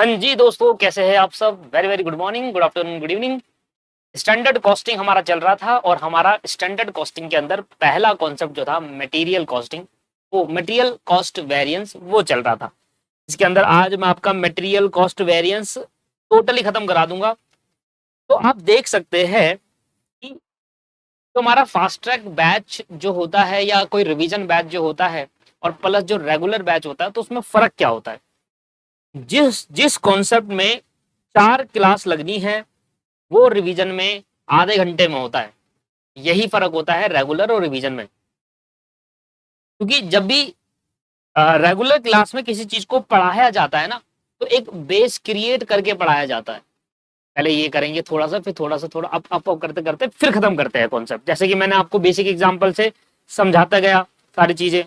हाँ जी दोस्तों, कैसे हैं आप सब। Very very good morning, good afternoon, good evening. Standard costing हमारा चल रहा था और हमारा स्टैंडर्ड कॉस्टिंग के अंदर पहला कॉन्सेप्ट जो था मटेरियल कॉस्टिंग, वो मटेरियल कॉस्ट वेरिएंस वो चल रहा था। इसके अंदर आज मैं आपका मटेरियल कॉस्ट वेरिएंस टोटली खत्म करा दूंगा। तो आप देख सकते हैं कि जो हमारा फास्ट ट्रैक बैच जो होता है या कोई रिवीजन बैच जो होता है और प्लस जो रेगुलर बैच होता है, तो उसमें फर्क क्या होता है। जिस जिस कॉन्सेप्ट में 4 क्लास लगनी है वो रिवीजन में आधे घंटे में होता है। यही फर्क होता है रेगुलर और रिवीजन में। क्योंकि जब भी रेगुलर क्लास में किसी चीज को पढ़ाया जाता है ना, तो एक बेस क्रिएट करके पढ़ाया जाता है। पहले ये करेंगे थोड़ा सा, फिर थोड़ा सा, थोड़ा अप करते करते फिर खत्म करते हैं कॉन्सेप्ट। जैसे कि मैंने आपको बेसिक एग्जांपल से समझाता गया सारी चीजें।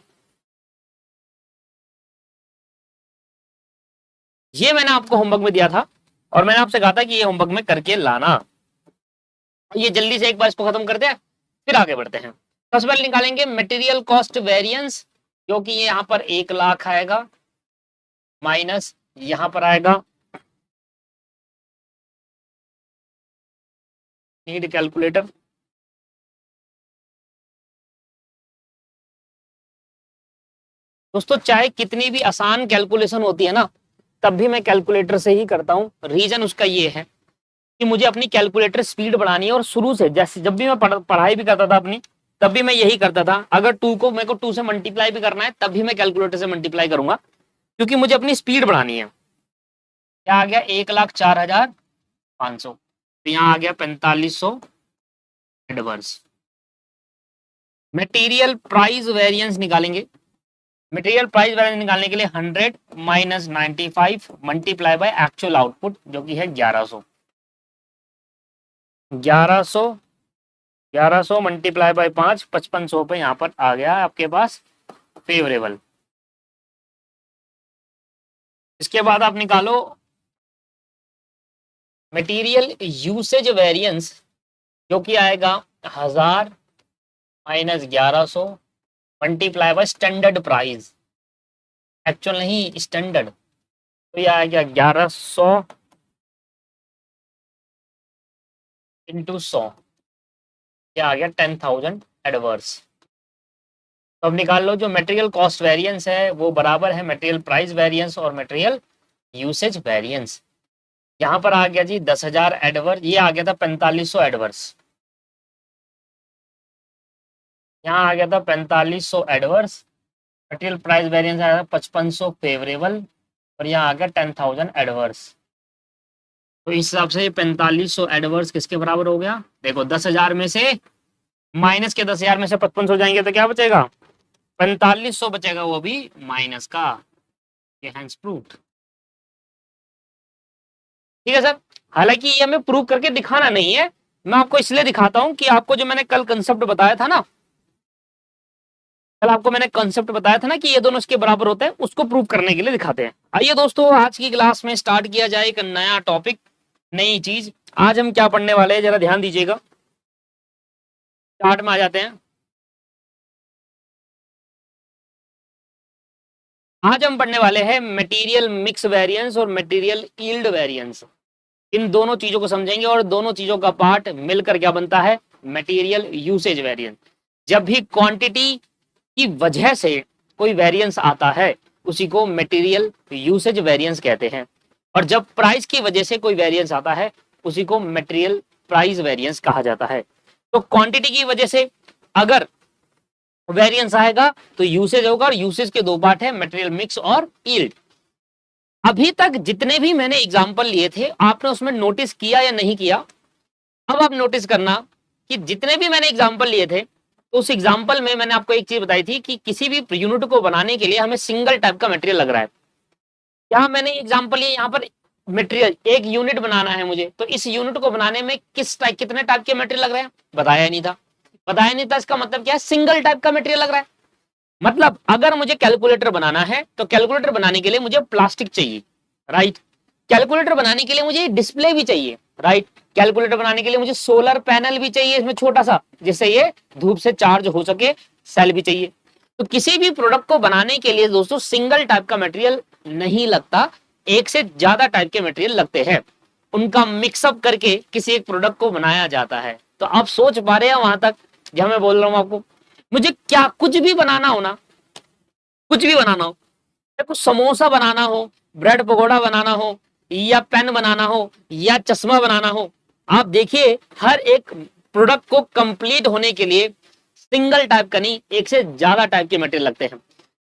ये मैंने आपको होमवर्क में दिया था और मैंने आपसे कहा था कि ये होमवर्क में करके लाना। ये जल्दी से एक बार इसको खत्म करते हैं, फिर आगे बढ़ते हैं। सबसे पहले निकालेंगे मटेरियल कॉस्ट वेरिएंस, जो कि ये यहां पर 1,00,000 आएगा, माइनस यहां पर आएगा, नीड कैलकुलेटर। दोस्तों चाहे कितनी भी आसान कैलकुलेशन होती है ना, तब भी मैं कैलकुलेटर से ही करता हूं। रीजन उसका ये है कि मुझे अपनी कैलकुलेटर स्पीड बढ़ानी है और शुरू से जैसे जब भी मैं पढ़ाई भी करता था अपनी, तब भी मैं यही करता था। अगर टू को मेरे को 2 से मल्टीप्लाई भी करना है, तब भी मैं कैलकुलेटर से मल्टीप्लाई करूंगा, क्योंकि मुझे अपनी स्पीड बढ़ानी है। क्या आ गया, 1,04,500। तो यहाँ आ गया 4500 एडवर्स। मटेरियल प्राइस वेरिएंस निकालेंगे। मटेरियल प्राइस वेरिएंस निकालने के लिए 100 minus 95 multiply by actual output, जो कि है 1100। 1100 1100 मल्टीप्लाई बाय 5, 5500 पे यहाँ पर आ गया आपके पास फेवरेबल। इसके बाद आप निकालो मटेरियल यूसेज वेरिएंस, जो कि आएगा 1000 minus 1100 multiply by standard price, actual नहीं स्टैंडर्ड। तो ये आ गया 1100 इंटू 100, ये आ गया 10,000 एडवर्स। तो अब निकाल लो जो मटेरियल कॉस्ट वेरिएंस है वो बराबर है मटेरियल प्राइस वेरिएंस और मटेरियल यूसेज वेरिएंस। यहाँ पर आ गया जी 10,000 एडवर्स, ये आ गया था 4500 एडवर्स। यहाँ आ गया था 4500 एडवर्स। मटेरियल प्राइस वेरिएंस आया था 5500 फेवरेबल और यहाँ आ गया 10,000 एडवर्स। तो इस हिसाब से 4500 एडवर्स किसके बराबर हो गया। देखो 10,000 में से माइनस के 10,000 में से 5500 जाएंगे तो क्या बचेगा, 4500 बचेगा, वो भी माइनस का। ये हैंस प्रूव्ड। ठीक है सर। हालांकि ये हमें प्रूव करके दिखाना नहीं है, मैं आपको इसलिए दिखाता हूं कि आपको जो मैंने कल कंसेप्ट बताया था ना, कल आपको मैंने कंसेप्ट बताया था ना कि ये दोनों इसके बराबर होते हैं, उसको प्रूव करने के लिए दिखाते हैं। आइए दोस्तों आज की क्लास में स्टार्ट किया जाए एक नया टॉपिक, नई चीज। आज हम क्या पढ़ने वाले हैं जरा ध्यान दीजिएगा। चार्ट में आ जाते हैं। आज हम पढ़ने वाले हैं मटेरियल मिक्स वेरिएंस और मटेरियल यील्ड वेरिएंस। इन दोनों चीजों को समझेंगे और दोनों चीजों का पार्ट मिलकर क्या बनता है, मटेरियल यूसेज वेरिएंस। जब भी क्वांटिटी की वजह से कोई वेरिएंस आता है, उसी को मटेरियल यूसेज वेरिएंस कहते हैं। और जब प्राइस की वजह से कोई वेरिएंस आता है, उसी को मटेरियल प्राइस वेरिएंस कहा जाता है। तो क्वांटिटी की वजह से अगर वेरिएंस आएगा तो यूसेज होगा, और यूसेज के दो पार्ट है, मटेरियल मिक्स और यील्ड। अभी तक जितने भी मैंने एग्जाम्पल लिए थे, आपने उसमें नोटिस किया या नहीं किया। अब आप नोटिस करना कि जितने भी मैंने एग्जाम्पल लिए थे, तो उस एग्जाम्पल में मैंने आपको एक चीज बताई थी कि किसी भी यूनिट को बनाने के लिए हमें सिंगल टाइप का मटेरियल लग रहा है। यहाँ मैंने एग्जाम्पल लिए, यहाँ पर मटेरियल एक यूनिट बनाना है मुझे, तो इस यूनिट को बनाने में कितने टाइप के मटेरियल लग रहे हैं, बताया नहीं था। बताया नहीं था, इसका मतलब क्या है, सिंगल टाइप का मटेरियल लग रहा है। मतलब अगर मुझे कैलकुलेटर बनाना है, तो कैलकुलेटर बनाने के लिए मुझे प्लास्टिक चाहिए, राइट। कैलकुलेटर बनाने के लिए मुझे डिस्प्ले भी चाहिए, राइट। कैलकुलेटर बनाने के लिए मुझे सोलर पैनल भी चाहिए इसमें छोटा सा, जिससे ये धूप से चार्ज हो सके, सेल भी चाहिए। तो किसी भी प्रोडक्ट को बनाने के लिए दोस्तों सिंगल टाइप का मटेरियल नहीं लगता, एक से ज्यादा टाइप के मटेरियल लगते हैं, उनका मिक्सअप करके किसी एक प्रोडक्ट को बनाया जाता है। तो आप सोच पा रहे हैं वहां तक जहां मैं बोल रहा हूं आपको? मुझे क्या कुछ भी बनाना हो ना, कुछ भी बनाना हो, कुछ समोसा बनाना हो, ब्रेड पकौड़ा बनाना हो, या पेन बनाना हो, या चश्मा बनाना हो, आप देखिए हर एक प्रोडक्ट को कंप्लीट होने के लिए सिंगल टाइप का नहीं, एक से ज्यादा टाइप के मटेरियल लगते हैं।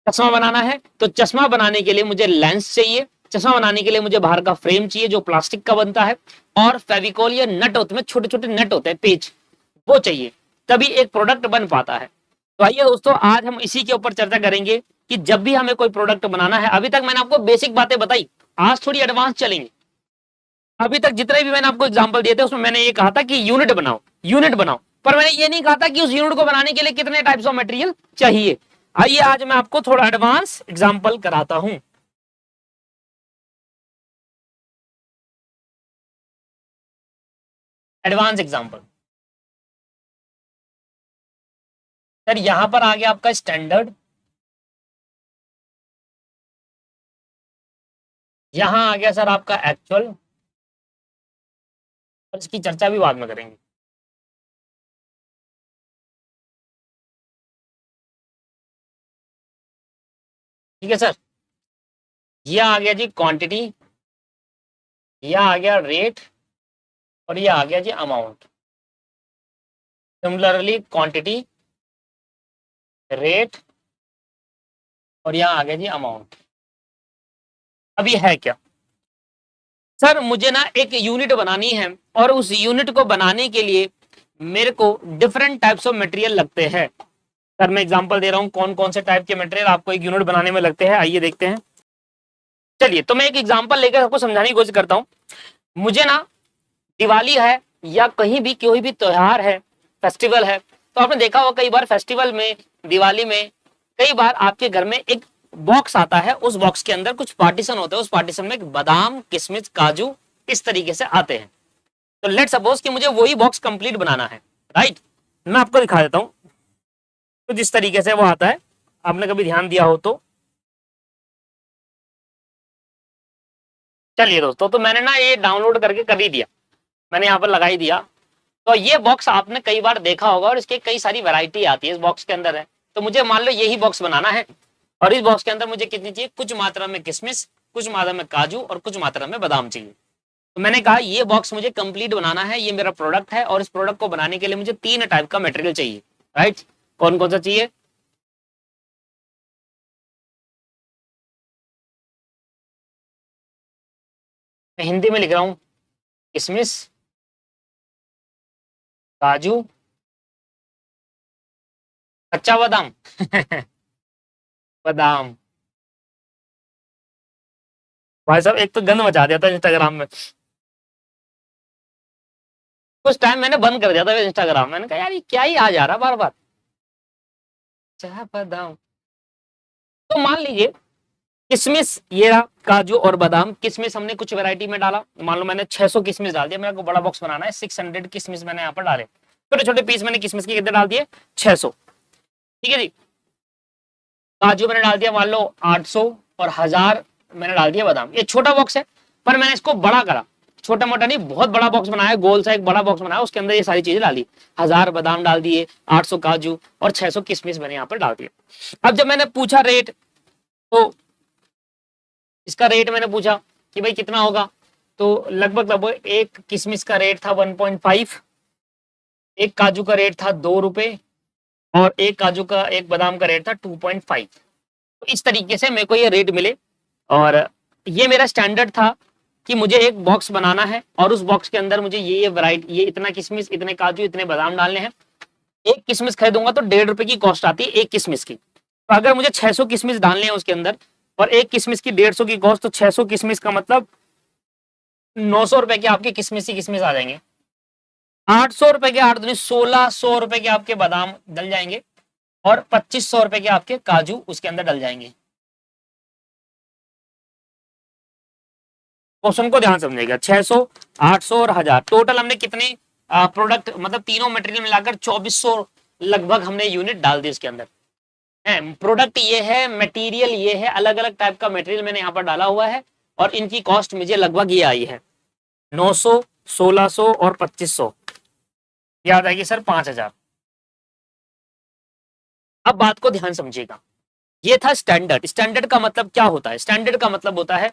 चश्मा बनाना है तो चश्मा बनाने के लिए मुझे लेंस चाहिए, चश्मा बनाने के लिए मुझे बाहर का फ्रेम चाहिए जो प्लास्टिक का बनता है, और फेविकोल या नट होते हैं, छोटे छोटे नट होते हैं, पेज, वो चाहिए, तभी एक प्रोडक्ट बन पाता है। तो आइए दोस्तों, आज हम इसी के ऊपर चर्चा करेंगे कि जब भी हमें कोई प्रोडक्ट बनाना है, अभी तक मैंने आपको बेसिक बातें बताई, आज थोड़ी एडवांस चलेंगे। अभी तक जितने भी मैंने आपको एग्जांपल दिए थे उसमें मैंने ये कहा था कि यूनिट बनाओ, यूनिट बनाओ, पर मैंने ये नहीं कहा था कि उस यूनिट को बनाने के लिए कितने टाइप्स ऑफ मटेरियल चाहिए। आइए आज मैं आपको थोड़ा एडवांस एग्जांपल कराता हूं। एडवांस एग्जांपल सर, यहां पर आ गया आपका स्टैंडर्ड, यहां आ गया सर आपका एक्चुअल, और इसकी चर्चा भी बाद में करेंगे। ठीक है सर, ये आ गया जी क्वांटिटी, ये आ गया रेट, और ये आ गया जी अमाउंट। सिमिलरली क्वांटिटी, रेट, और यहां आ गया जी अमाउंट। अब ये है क्या सर? मुझे ना एक यूनिट बनानी है, और उस यूनिट को बनाने के लिए मेरे को डिफरेंट टाइप्स ऑफ मटेरियल लगते हैं। सर मैं एग्जांपल दे रहा हूं कौन कौन से टाइप के मटेरियल आपको एक यूनिट बनाने में लगते हैं, आइए देखते हैं। चलिए, तो मैं एक एग्जांपल लेकर आपको समझाने की कोशिश करता हूं। मुझे ना दिवाली है या कहीं भी कोई भी त्योहार है, फेस्टिवल है, तो आपने देखा होगा कई बार फेस्टिवल में, दिवाली में, कई बार आपके घर में एक बॉक्स आता है, उस बॉक्स के अंदर कुछ पार्टीशन होते हैं, उस पार्टीशन में बादाम, किशमिश, काजू इस तरीके से आते हैं। तो लेट सपोज कि मुझे वही बॉक्स कंप्लीट बनाना है, राइट? मैं आपको दिखा देता हूं तो जिस तरीके से वो आता है, आपने कभी ध्यान दिया हो तो। चलिए दोस्तों, तो मैंने ना ये डाउनलोड करके कर ही दिया, मैंने यहाँ पर लगा ही दिया। तो ये बॉक्स आपने कई बार देखा होगा, और इसके कई सारी वैरायटी आती है इस बॉक्स के अंदर है। तो मुझे मान लो यही बॉक्स बनाना है, और इस बॉक्स के अंदर मुझे कितनी चाहिए? कुछ मात्रा में किशमिश, कुछ मात्रा में काजू, और कुछ मात्रा में बादाम चाहिए। तो मैंने कहा ये बॉक्स मुझे कंप्लीट बनाना है, ये मेरा प्रोडक्ट है, और इस प्रोडक्ट को बनाने के लिए मुझे 3 टाइप का मटेरियल चाहिए, राइट? कौन कौन सा चाहिए? मैं हिंदी में लिख रहा हूं, किशमिश, काजू, कच्चा बादाम बादाम। भाई साहब, एक तो गंद मचा दिया था इंस्टाग्राम में, कुछ टाइम मैंने बंद कर दिया था इंस्टाग्राम। मैंने कहा यार ये क्या ही आ जा रहा बार बार, चाह बादाम। तो मान लीजिए किशमिश, ये रहा, काजू और बादाम। किशमिश हमने कुछ वैरायटी में डाला, मान लो मैंने 600 किशमिश डाल दिया, मेरे को बड़ा बॉक्स बनाना है, 600 किशमिश मैंने यहाँ पर डाले, छोटे छोटे पीस मैंने किशमिश के कितने डाल दिए? 600। ठीक है जी। काजू मैंने डाल दिया मान लो 800, और 1000 मैंने डाल दिया बादाम। ये छोटा बॉक्स है, पर मैंने इसको बड़ा करा, छोटा मोटा नहीं, बहुत बड़ा बॉक्स बनाया, गोल सा एक बड़ा बॉक्स बनाया, उसके अंदर ये सारी चीजें डाली, 1000 बादाम डाल दिए, 800 काजू, और 600 किशमिश मैंने यहाँ पर डाल दिया। अब जब मैंने पूछा रेट, तो इसका रेट मैंने पूछा कि भाई कितना होगा, तो लगभग लगभग एक किशमिश का रेट था 1.5, एक काजू का रेट था 2 रुपए, और एक काजू का, एक बादाम का रेट था 2.5। तो इस तरीके से मेरे को ये रेट मिले, और ये मेरा स्टैंडर्ड था कि मुझे एक बॉक्स बनाना है, और उस बॉक्स के अंदर मुझे ये वैरायटी, ये इतना किशमिश, इतने काजू, इतने बादाम डालने हैं। एक किशमिश खरीदूंगा तो 1.5 रुपए की कॉस्ट आती है एक किशमिश की। तो अगर मुझे 600 किशमिश डालने हैं उसके अंदर, और एक किशमिश की 150 की कॉस्ट, तो 600 किशमिश का मतलब 900 रुपए के आपके किशमिश ही किशमिश आ जाएंगे। 800 रुपए के 8 दूनी 1600 रुपए के आपके बादाम डल जाएंगे, और 2500 रुपए के आपके काजू उसके अंदर डल जाएंगे। क्वेश्चन को ध्यान समझिएगा, 600, 800 और 1000, टोटल हमने कितने प्रोडक्ट, मतलब तीनों मटेरियल मिलाकर 2400 लगभग हमने यूनिट डाल दी इसके अंदर है। प्रोडक्ट ये है, मटेरियल ये है, अलग अलग टाइप का मटेरियल मैंने यहाँ पर डाला हुआ है, और इनकी कॉस्ट मुझे लगभग ये आई है 900, 1600 और 2500, याद आएगी सर 5000। अब बात को ध्यान समझिएगा, ये था स्टैंडर्ड। स्टैंडर्ड का मतलब क्या होता है? स्टैंडर्ड का मतलब होता है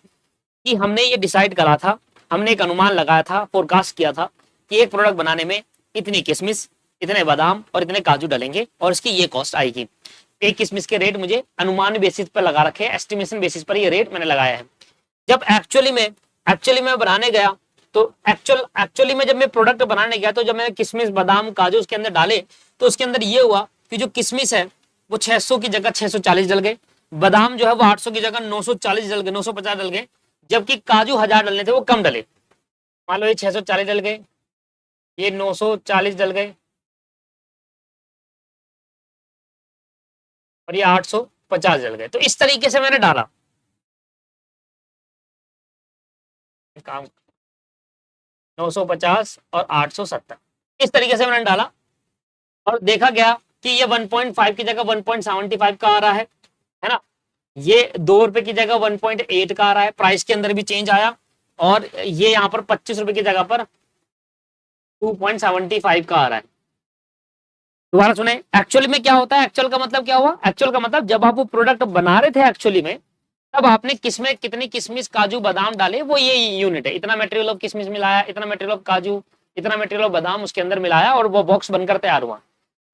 कि हमने ये डिसाइड करा था, हमने एक अनुमान लगाया था, फोरकास्ट किया था कि एक प्रोडक्ट बनाने में इतनी किशमिश, इतने बादाम और इतने काजू डलेंगे और इसकी ये कॉस्ट आएगी। एक किशमिश के रेट मुझे अनुमान बेसिस पर लगा रखे, एस्टिमेशन बेसिस पर ये रेट मैंने लगाया है। जब एक्चुअली में बनाने गया तो एक्चुअली में जब मैं प्रोडक्ट बनाने गया तो जब मैंने किशमिश बादाम काजू उसके अंदर डाले तो उसके अंदर ये हुआ कि जो किशमिश है वो 600 की जगह 640 डल गए, बादाम जो है वो 800 की जगह 940 डल गए, 950 डल गए, जबकि काजू 1000 डलने थे वो कम डले। मान लो ये 640 डल गए, ये 940 डल गए और ये 850 डल गए। तो इस तरीके से मैंने डाला काम 950 और 870, इस तरीके से मैंने डाला और देखा गया कि ये 1.5 की जगह 1.75 का आ रहा है ना, ये 2 रुपए की जगह 1.8 का आ रहा है, प्राइस के अंदर भी चेंज आया, और ये यहाँ पर 25 रुपए की जगह पर 2.75 का आ रहा है। दोबारा सुने, एक्चुअली में क्या होता है? एक्चुअल का मतलब क्या हुआ? एक्चुअल का मतलब जब आप वो प्रोडक्ट बना रहे थे एक्चुअली में, तब आपने किसमें कितनी किशमिश काजू बादाम डाले वो ये यूनिट है, इतना मटेरियल ऑफ किशमिश मिलाया, इतना मटेरियल ऑफ काजू, इतना मटेरियल ऑफ बादाम उसके अंदर मिलाया और वो बॉक्स बनकर तैयार हुआ।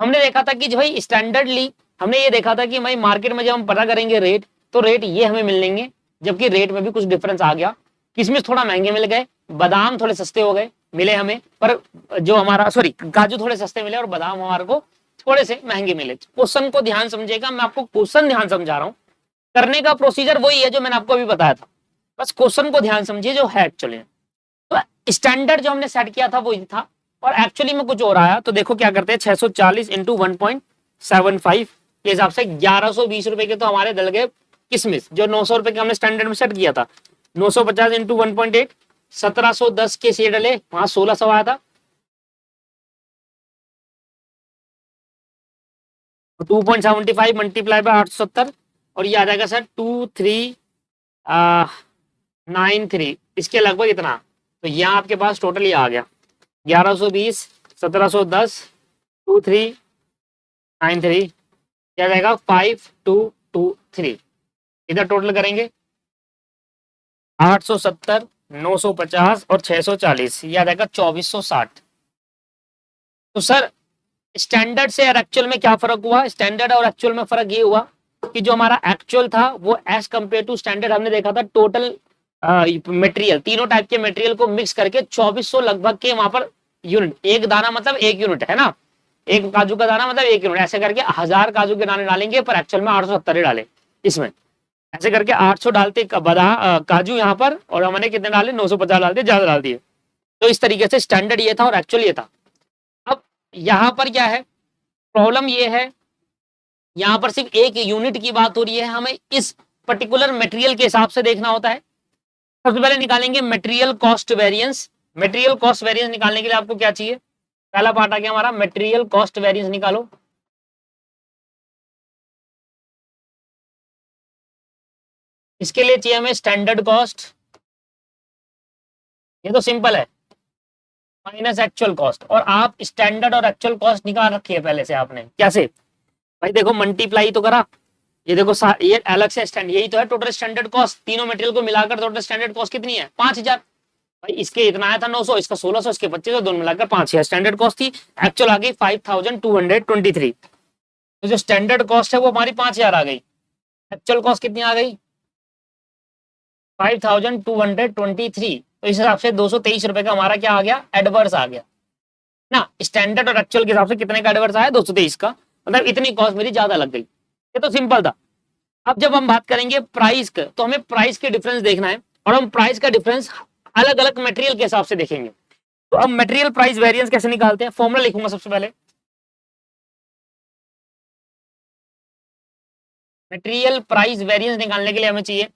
हमने देखा था कि भाई स्टैंडर्डली हमने ये देखा था कि भाई मार्केट में जब हम पता करेंगे रेट, तो रेट ये हमें मिलेंगे, जबकि रेट में भी कुछ डिफरेंस आ गया। किशमिश थोड़ा महंगे मिल गए, बादाम थोड़े सस्ते हो गए मिले हमें, पर जो हमारा काजू थोड़े सस्ते मिले और बादाम हमारे को थोड़े से महंगे मिले। क्वेश्चन को ध्यान समझिएगा, मैं आपको क्वेश्चन ध्यान समझा रहा हूँ, करने का प्रोसीजर वही है जो मैंने आपको अभी बताया था, बस क्वेश्चन को ध्यान समझिए जो है एक्चुअली। तो स्टैंडर्ड जो हमने सेट किया था वो ये था, और एक्चुअली में कुछ और आया। तो देखो क्या करते हैं, 640 इंटू 1.75 के हिसाब से 1120 रुपए के तो हमारे डल गए किशमिश, जो 900 रुपए के हमने स्टैंडर्ड में सेट किया था। 950 इंटू 1.8 1710 के से डले, वहां 1600 आया था। 2.75 मल्टीप्लाई बाय 870 और ये आ जाएगा सर 2393, इसके लगभग इतना। तो यहाँ आपके पास टोटल ये आ गया 1120 1710 2393, क्या जाएगा 5223। इधर टोटल करेंगे 870 950 और 640, यह आ जाएगा 2460। तो सर स्टैंडर्ड से और एक्चुअल में क्या फर्क हुआ? स्टैंडर्ड और एक्चुअल में फर्क ये हुआ कि जो हमारा एक्चुअल था वो एज कंपेयर टू स्टैंडर्ड हमने देखा था टोटल मटेरियल, तीनों टाइप के मटेरियल को मिक्स करके 2400 लगभग के वहां पर यूनिट, एक दाना मतलब एक यूनिट है ना, एक काजू का दाना मतलब एक यूनिट, ऐसे करके 1000 काजू के दाने डालेंगे, पर एक्चुअल में 870 डाले इसमें, ऐसे करके 800 डालते काजू यहाँ पर, और हमने कितने डाले 950 डालते, ज्यादा डाल दिए। तो इस तरीके से स्टैंडर्ड ये था और एक्चुअल ये था। अब यहाँ पर क्या है प्रॉब्लम, ये है यहाँ पर सिर्फ एक यूनिट की बात हो रही है, हमें इस पर्टिकुलर मटेरियल के हिसाब से देखना होता है। सबसे पहले निकालेंगे material cost variance. Material cost variance निकालने के लिए आपको क्या चाहिए? पहला पार्ट आ गया हमारा मटेरियल कॉस्ट वेरिएंस निकालो। इसके लिए चाहिए हमें स्टैंडर्ड कॉस्ट, ये तो सिंपल है, माइनस एक्चुअल कॉस्ट। और आप स्टैंडर्ड और एक्चुअल कॉस्ट निकाल रखी है पहले से आपने, कैसे भाई? देखो मल्टीप्लाई तो करा, ये देखो ये अलग से स्टैंड, यही तो है टोटल स्टैंडर्ड कॉस्ट, तीनों मटेरियल को मिलाकर टोटल स्टैंडर्ड कॉस्ट कितनी है? 5000। भाई इसके इतना आया था 900, इसका 1600, इसके 2500, दोनों मिलाकर 5000 स्टैंडर्ड कॉस्ट थी। एक्चुअल आ गई 5223। तो जो स्टैंडर्ड कॉस्ट है वो हमारी 5000 आ गई, एक्चुअल कॉस्ट कितनी आ गई? 5223। तो इस हिसाब से 223 रुपए का हमारा क्या आ गया? एडवर्स आ गया ना। स्टैंडर्ड और एक्चुअल के हिसाब से कितने का एडवर्स आया? 223 का, मतलब इतनी कॉस्ट मेरी ज्यादा लग गई। ये तो सिंपल था। अब जब हम बात करेंगे प्राइस का, तो हमें प्राइस के डिफरेंस देखना है, और हम प्राइस का डिफरेंस अलग अलग मटेरियल के हिसाब से देखेंगे। तो अब मटेरियल प्राइस वेरिएंस कैसे निकालते हैं? फॉर्मूला लिखूंगा सबसे पहले। मटेरियल प्राइस वेरिएंस निकालने के लिए हमें चाहिए,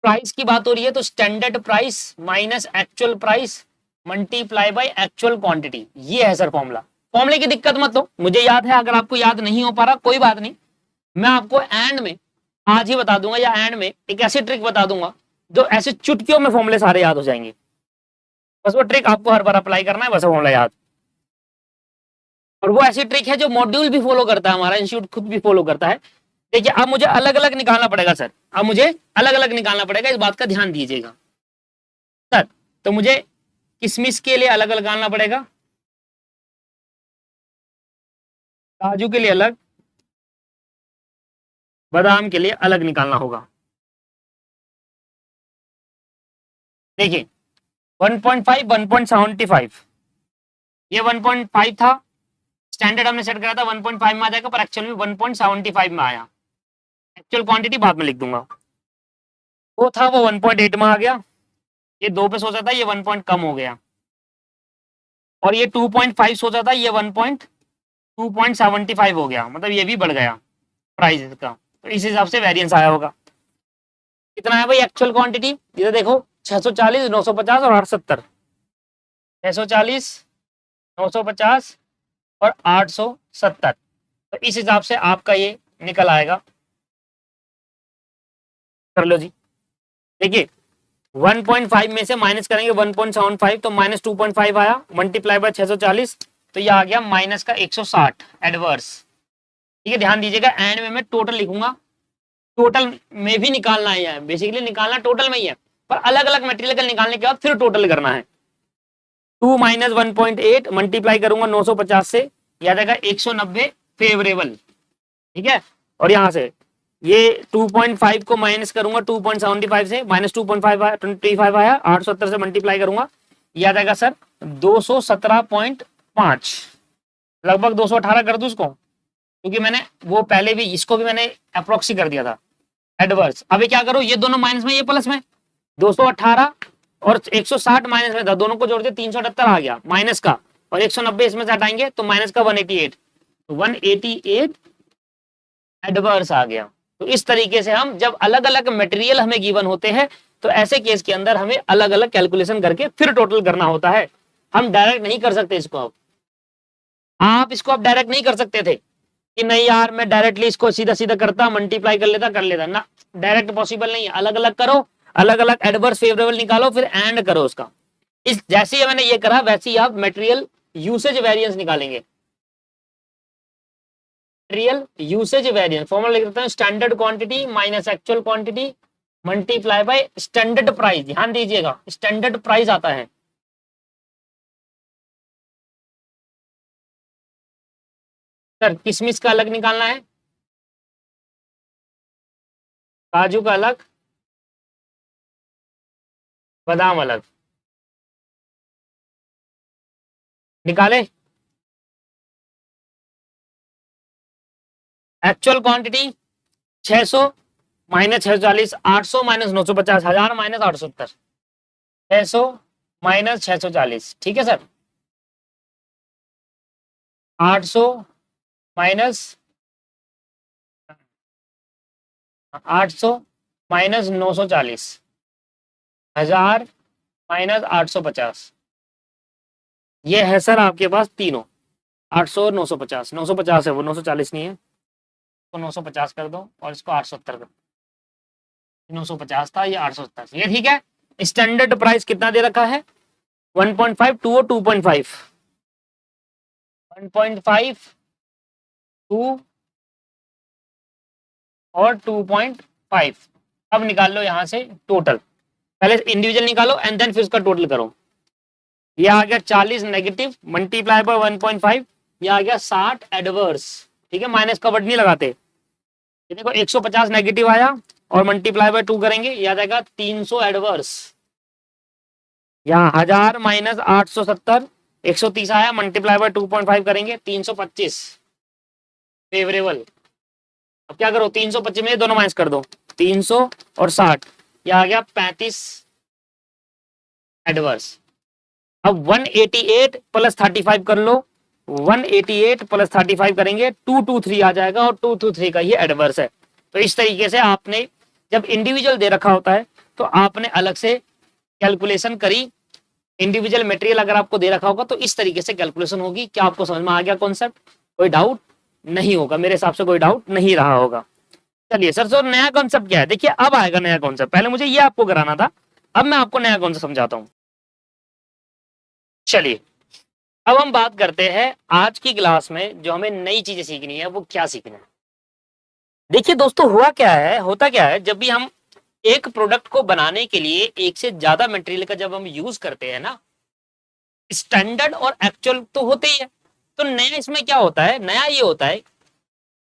प्राइस की बात हो रही है तो standard price minus actual price multiply by actual quantity, ये है सर फॉर्मूला। फॉर्मूले की दिक्कत मत हो, मुझे याद है, अगर आपको याद नहीं हो पा रहा कोई बात नहीं, मैं आपको एंड में आज ही बता दूंगा, या एंड में एक ऐसी ट्रिक बता दूंगा जो ऐसे चुटकियों में फॉर्मूले सारे याद हो जाएंगे। बस वो ट्रिक आपको हर बार अप्लाई करना है, बस फॉर्मूला याद। और वो ऐसी ट्रिक है जो मॉड्यूल भी फॉलो करता है, हमारा इंस्टीट्यूट खुद भी फॉलो करता है। देखिए अब मुझे अलग अलग निकालना पड़ेगा सर, अब मुझे अलग अलग निकालना पड़ेगा, इस बात का ध्यान दीजिएगा सर। तो मुझे किशमिश के लिए अलग अलग निकालना पड़ेगा, काजू के लिए अलग, बादाम के लिए अलग निकालना होगा। देखिए 1.5 1.75, ये 1.5 था, स्टैंडर्ड हमने सेट करा था 1.5 में आ जाएगा, पर एक्चुअल में 1.75 में आया। एक्चुअल क्वांटिटी बाद में लिख दूंगा। वो था वो 1.8 में आ गया, ये 2 पे सोचा था, ये 1 पॉइंट कम हो गया। और ये 2.5 सोचा था, ये 2.75 हो गया, मतलब ये भी बढ़ गया प्राइस का। तो इस हिसाब से वेरिएंस आया होगा। कितना है भाई एक्चुअल क्वांटिटी, इधर देखो 640, 950 और 870। 640, 950 और 870, तो इस हिसाब से आपका ये निकल आएगा। कर लो जी। देखिए 1.5 में से माइनस करेंगे 1.75, तो माइनस 2.5 आया, मल्टीप्लाई बाय 640, तो ये आ गया माइनस का 160 एडवर्स। ठीक है, ध्यान दीजिएगा, एंड में मैं टोटल लिखूंगा, टोटल में भी निकालना है, बेसिकली निकालना टोटल में ही है, पर अलग अलग मटेरियल का निकालने के बाद फिर टोटल करना है। 2 माइनस 1.8 मल्टीप्लाई करूंगा 950 से, याद आएगा 190 फेवरेबल। ठीक है, और यहां से ये 2.5 को माइनस करूंगा 2.75 से, माइनस 2.25 आया, 870 से मल्टीप्लाई करूंगा, याद आएगा सर 217.5, लगभग 218 कर दूं उसको, क्योंकि मैंने वो पहले भी इसको भी मैंने अप्रोक्सी कर दिया था एडवर्स। अभी क्या करो, ये दोनों माइनस में, ये प्लस में, 218 और 160 माइनस में था, दोनों को जोड़ के 378 आ गया माइनस का, और 190 इसमें से हटाएंगे तो माइनस का 188, 188 एडवर्स आ गया। तो इस तरीके से हम जब अलग अलग मटेरियल हमें गिवन होते हैं, तो ऐसे केस के अंदर हमें अलग अलग कैलकुलेशन करके फिर टोटल करना होता है। हम डायरेक्ट नहीं कर सकते इसको। अब आप इसको अब डायरेक्ट नहीं कर सकते थे कि नहीं यार मैं डायरेक्टली इसको सीधा सीधा करता, मल्टीप्लाई कर लेता ना, डायरेक्ट पॉसिबल नहीं है। अलग अलग करो, अलग अलग एडवर्स फेवरेबल निकालो, फिर एंड करो उसका। इस जैसे ही मैंने ये करा वैसे ही आप मटेरियल यूसेज वेरिएंस निकालेंगे। मटेरियल यूसेज वेरिएंस फॉर्मूला लिख देता हूं, standard quantity minus actual quantity multiply by standard price. ध्यान दीजिएगा, स्टैंडर्ड प्राइस आता है। सर किशमिश का अलग निकालना है, काजू का अलग, बादाम अलग निकाले। Actual quantity 600 minus 640, 800 minus 950, 1000 minus 870, 600 minus 640। ठीक है सर, 800 माइनस 800 माइनस 940, 1000 माइनस 850। ये है सर आपके पास तीनों, 800 और 950। 950 है वो, 940 नहीं है, तो 950 कर दो और इसको 870 कर दो। 950 था, ये 870, ये ठीक है। स्टैंडर्ड प्राइस कितना दे रखा है, 1.5, 2 और 2.5, 1.5, 2 और 2.5। अब निकाल लो यहां से टोटल, पहले इंडिविजुअल निकालो एंड देन फिर उसका टोटल करो। ये आ गया 40 नेगेटिव मल्टीप्लाई बाय 1.5, ये आ गया 60 एडवर्स। ठीक है, माइनस का वर्ड नहीं लगाते। देखो 150 नेगेटिव आया और मल्टीप्लाई बाय 2 करेंगे, याद आएगा 300 एडवर्स। यहाँ 1000 माइनस 870, 130 आया, मल्टीप्लाई बाय 2.5 करेंगे 325 फेवरेबल। अब क्या करो, 325 में दोनों माइनस कर दो, 300 और 60, यह आ गया 35 एडवर्स। अब 188 प्लस 35 कर लो, 188 प्लस 35 करेंगे 223 आ जाएगा, और 223 का ही एडवर्स है। तो इस तरीके से आपने जब इंडिविजुअल दे रखा होता है तो आपने अलग से कैलकुलेशन करी। इंडिविजुअल मटेरियल अगर आपको दे रखा होगा तो इस तरीके से कैलकुलेशन होगी। क्या आपको समझ में आ गया कॉन्सेप्ट? कोई डाउट नहीं होगा, मेरे हिसाब से कोई डाउट नहीं रहा होगा। चलिए सर, सर नया कॉन्सेप्ट क्या है, देखिए अब आएगा नया कॉन्सेप्ट, पहले मुझे ये आपको कराना था, अब मैं आपको नया कॉन्सेप्ट समझाता हूँ। चलिए अब हम बात करते हैं आज की क्लास में जो हमें नई चीजें सीखनी है वो क्या सीखना है। देखिए दोस्तों, हुआ क्या है, होता क्या है, जब भी हम एक प्रोडक्ट को बनाने के लिए एक से ज्यादा मटेरियल का जब हम यूज करते हैं ना, स्टैंडर्ड और एक्चुअल तो होते ही है। तो नया इसमें क्या होता है, नया ये होता है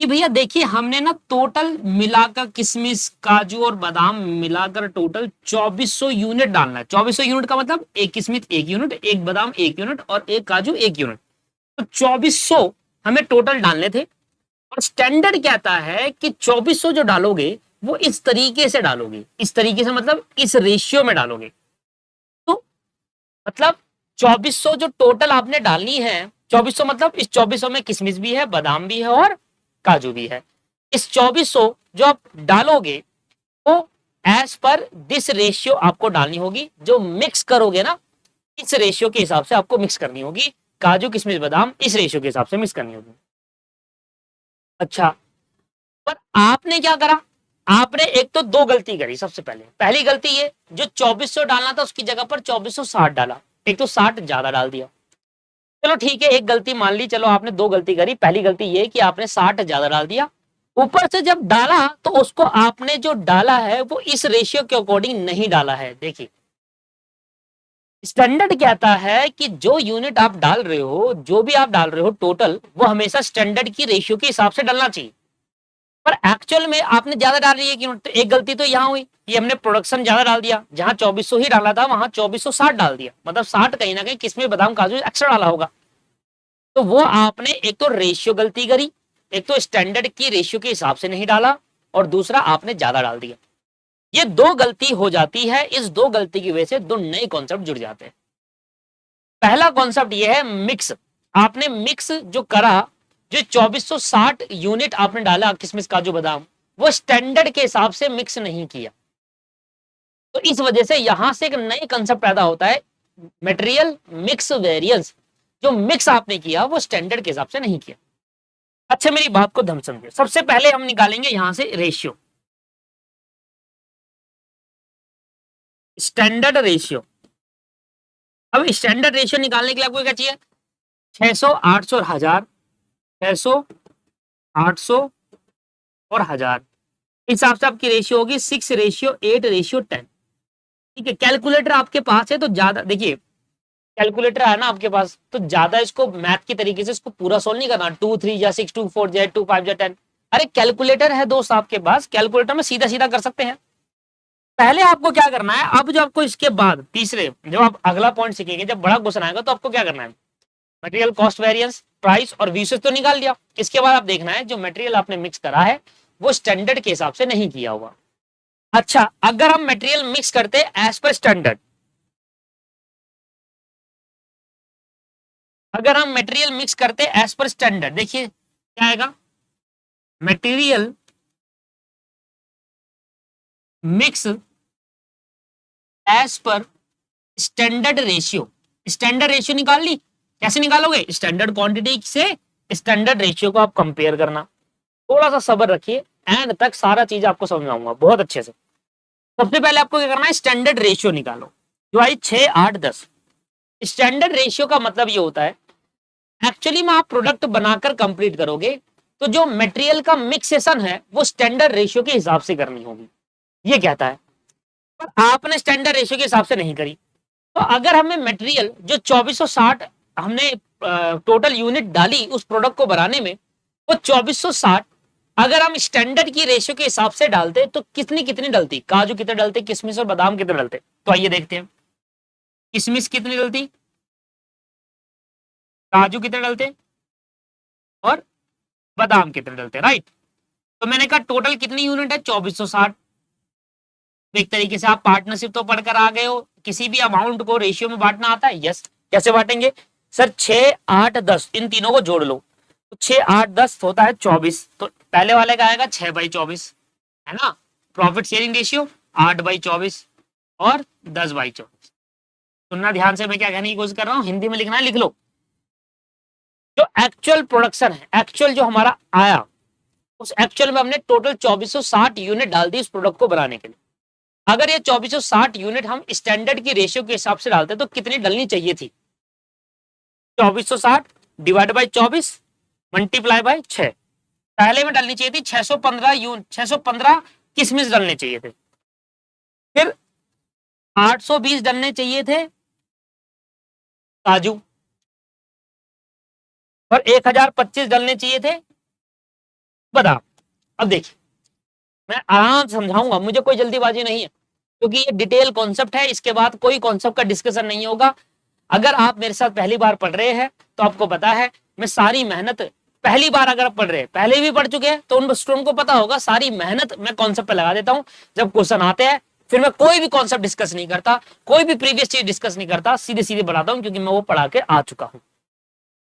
कि भैया देखिए हमने ना टोटल मिलाकर किशमिश काजू और बादाम मिलाकर टोटल 2400 यूनिट डालना है। 2400 यूनिट का मतलब एक किशमिश 1 यूनिट, एक बादाम 1 यूनिट और एक काजू 1 यूनिट, तो 2400 हमें टोटल डालने थे। और स्टैंडर्ड कहता है कि 2400 जो डालोगे वो इस तरीके से डालोगे, इस तरीके से मतलब इस रेशियो में डालोगे। तो मतलब 2400 जो टोटल आपने डालनी है, 2400 मतलब इस 2400 में किशमिश भी है, बादाम भी है और काजू भी है। इस 2400 जो आप डालोगे वो एज पर दिस रेशियो आपको डालनी होगी, जो मिक्स करोगे ना इस रेशियो के हिसाब से आपको मिक्स करनी होगी, काजू किशमिश बादाम इस रेशियो के हिसाब से मिक्स करनी होगी। अच्छा, पर आपने क्या करा, आपने एक तो दो गलती करी। सबसे पहले पहली गलती ये, जो 2400 डालना था उसकी जगह पर 2460 डाला, एक तो 60 ज्यादा डाल दिया। चलो ठीक है, एक गलती मान ली, चलो आपने दो गलती करी। पहली गलती ये कि आपने 60 ज्यादा डाल दिया, ऊपर से जब डाला तो उसको आपने जो डाला है वो इस रेशियो के अकॉर्डिंग नहीं डाला है। देखिए स्टैंडर्ड कहता है कि जो यूनिट आप डाल रहे हो, जो भी आप डाल रहे हो टोटल, वो हमेशा स्टैंडर्ड की रेशियो के हिसाब से डालना चाहिए। पर एक्चुअल में आपने ज्यादा डाल रही है क्यों, तो एक गलती तो यहाँ हुई, ये हमने प्रोडक्शन ज्यादा डाल दिया, जहां 2400 ही डाला था वहां 2460 डाल दिया, मतलब 60 कहीं ना कहीं किसमें बादाम काजू एक्स्ट्रा डाला होगा। तो वो आपने एक तो रेशियो गलती करी, एक तो स्टैंडर्ड की रेशियो के हिसाब से नहीं डाला, और दूसरा आपने ज्यादा डाल दिया। ये दो गलती हो जाती है, इस दो गलती की वजह से दो नए कॉन्सेप्ट जुड़ जाते हैं। पहला कॉन्सेप्ट ये है मिक्स। आपने मिक्स जो करा, जो 2460 यूनिट आपने डाला किशमिश काजू बादाम, वो स्टैंडर्ड के हिसाब से मिक्स नहीं किया। तो इस वजह से यहां से एक नई कंसेप्ट पैदा होता है, मटेरियल मिक्स वेरिएंस। जो मिक्स आपने किया वो स्टैंडर्ड के हिसाब से नहीं किया। अच्छा मेरी बात को ध्यान समझिए, सबसे पहले हम निकालेंगे यहां से रेशियो, स्टैंडर्ड रेशियो। अब स्टैंडर्ड रेशियो निकालने के लिए आपको क्या चाहिए, 600 800 और 1000, 600 800 और 1000, इस हिसाब से आपकी रेशियो होगी 6:8:10। ठीक है, कैलकुलेटर आपके पास है तो ज्यादा, देखिए कैलकुलेटर है ना आपके पास, तो ज्यादा इसको मैथ की तरीके से इसको पूरा सोल्व नहीं करना, 2 3 या 6 2 4 या 2 5 या 10। अरे कैलकुलेटर है दोस्त आपके पास, कैलकुलेटर में सीधा सीधा कर सकते हैं। पहले आपको क्या करना है, अब जो आपको इसके बाद तीसरे जब आप अगला पॉइंट सीखेंगे, जब बड़ा क्वेश्चन आएगा तो आपको क्या करना है, मटेरियल कॉस्ट वेरिएंस प्राइस और यूसेज तो निकाल लिया। इसके बाद आप देखना है जो मटेरियल आपने मिक्स करा है वो स्टैंडर्ड के हिसाब से नहीं किया हुआ। अच्छा, अगर हम मटेरियल मिक्स करते एज पर स्टैंडर्ड, अगर हम मटेरियल मिक्स करते एज पर स्टैंडर्ड, देखिए क्या आएगा, material mix as per standard ratio. Standard ratio निकाल ली, कैसे निकालोगे, स्टैंडर्ड क्वांटिटी से स्टैंडर्ड रेशियो को आप कंपेयर करना। थोड़ा सा सब्र रखिए, एंड तक सारा चीज आपको समझाऊंगा बहुत अच्छे से। सबसे पहले आपको क्या करना है, स्टैंडर्ड रेशियो निकालो, जो आई 6 8 10। स्टैंडर्ड रेशियो का मतलब ये होता है, एक्चुअली में आप प्रोडक्ट बनाकर कंप्लीट करोगे तो जो मटेरियल का मिक्सेशन है वो स्टैंडर्ड रेशियो के हिसाब से करनी होगी, ये कहता है। पर आपने स्टैंडर्ड रेशियो के हिसाब से नहीं करी, तो अगर हमें मटेरियल जो 2460 हमने टोटल यूनिट डाली उस प्रोडक्ट को बनाने में, वो 2460 अगर हम स्टैंडर्ड की रेशियो के हिसाब से डालते तो कितनी कितनी डलती, काजू कितने डलते, किशमिश और बादाम कितने डलते। तो आइए देखते हैं, किशमिश कितनी डलती, काजू कितने डलते और बादाम कितने डलते, राइट। तो मैंने कहा टोटल कितनी यूनिट है, 2460। एक तरीके से आप पार्टनरशिप तो पढ़कर आ गए हो, किसी भी अमाउंट को रेशियो में बांटना आता है, यस। कैसे बांटेंगे सर, 6 8 10 इन तीनों को जोड़ लो, तो 6 8 10 होता है 24, तो पहले वाले का आएगा 6/24, है ना। प्रॉफिट शेयरिंग रेशियो 8/24 और 10/24। सुनना ध्यान से, मैं क्या कहने की कोशिश कर रहा हूँ, हिंदी में लिखना है, लिख लो। जो एक्चुअल प्रोडक्शन है, एक्चुअल जो हमारा आया उस एक्चुअल में हमने टोटल 2460 यूनिट डाल दी इस प्रोडक्ट को बनाने के लिए। अगर ये 2460 यूनिट हम स्टैंडर्ड की रेशियो के हिसाब से डालते तो कितनी डलनी चाहिए थी? 2460 डिवाइड बाई 24 मल्टीप्लाई बाई 6। पहले में डालनी चाहिए थी 615 किसमिस डालने चाहिए थे, फिर 820 डालने चाहिए थे काजू, और 1025 डालने चाहिए थे बादाम। अब देखिए मैं आराम से समझाऊंगा, मुझे कोई जल्दीबाजी नहीं है, क्योंकि ये डिटेल कॉन्सेप्ट है, इसके बाद कोई कॉन्सेप्ट का डिस्कशन नहीं होगा। अगर आप मेरे साथ पहली बार पढ़ रहे हैं तो आपको पता है मैं सारी मेहनत, पहली बार अगर आप पढ़ रहे हैं, पहले भी पढ़ चुके हैं तो उन स्टूडेंट को पता होगा, सारी मेहनत मैं कॉन्सेप्ट पे लगा देता हूं। जब क्वेश्चन आते हैं फिर मैं कोई भी कॉन्सेप्ट डिस्कस नहीं करता, कोई भी प्रीवियस चीज डिस्कस नहीं करता, सीधे सीधे बढ़ाता हूं, क्योंकि मैं वो पढ़ा के आ चुका हूं।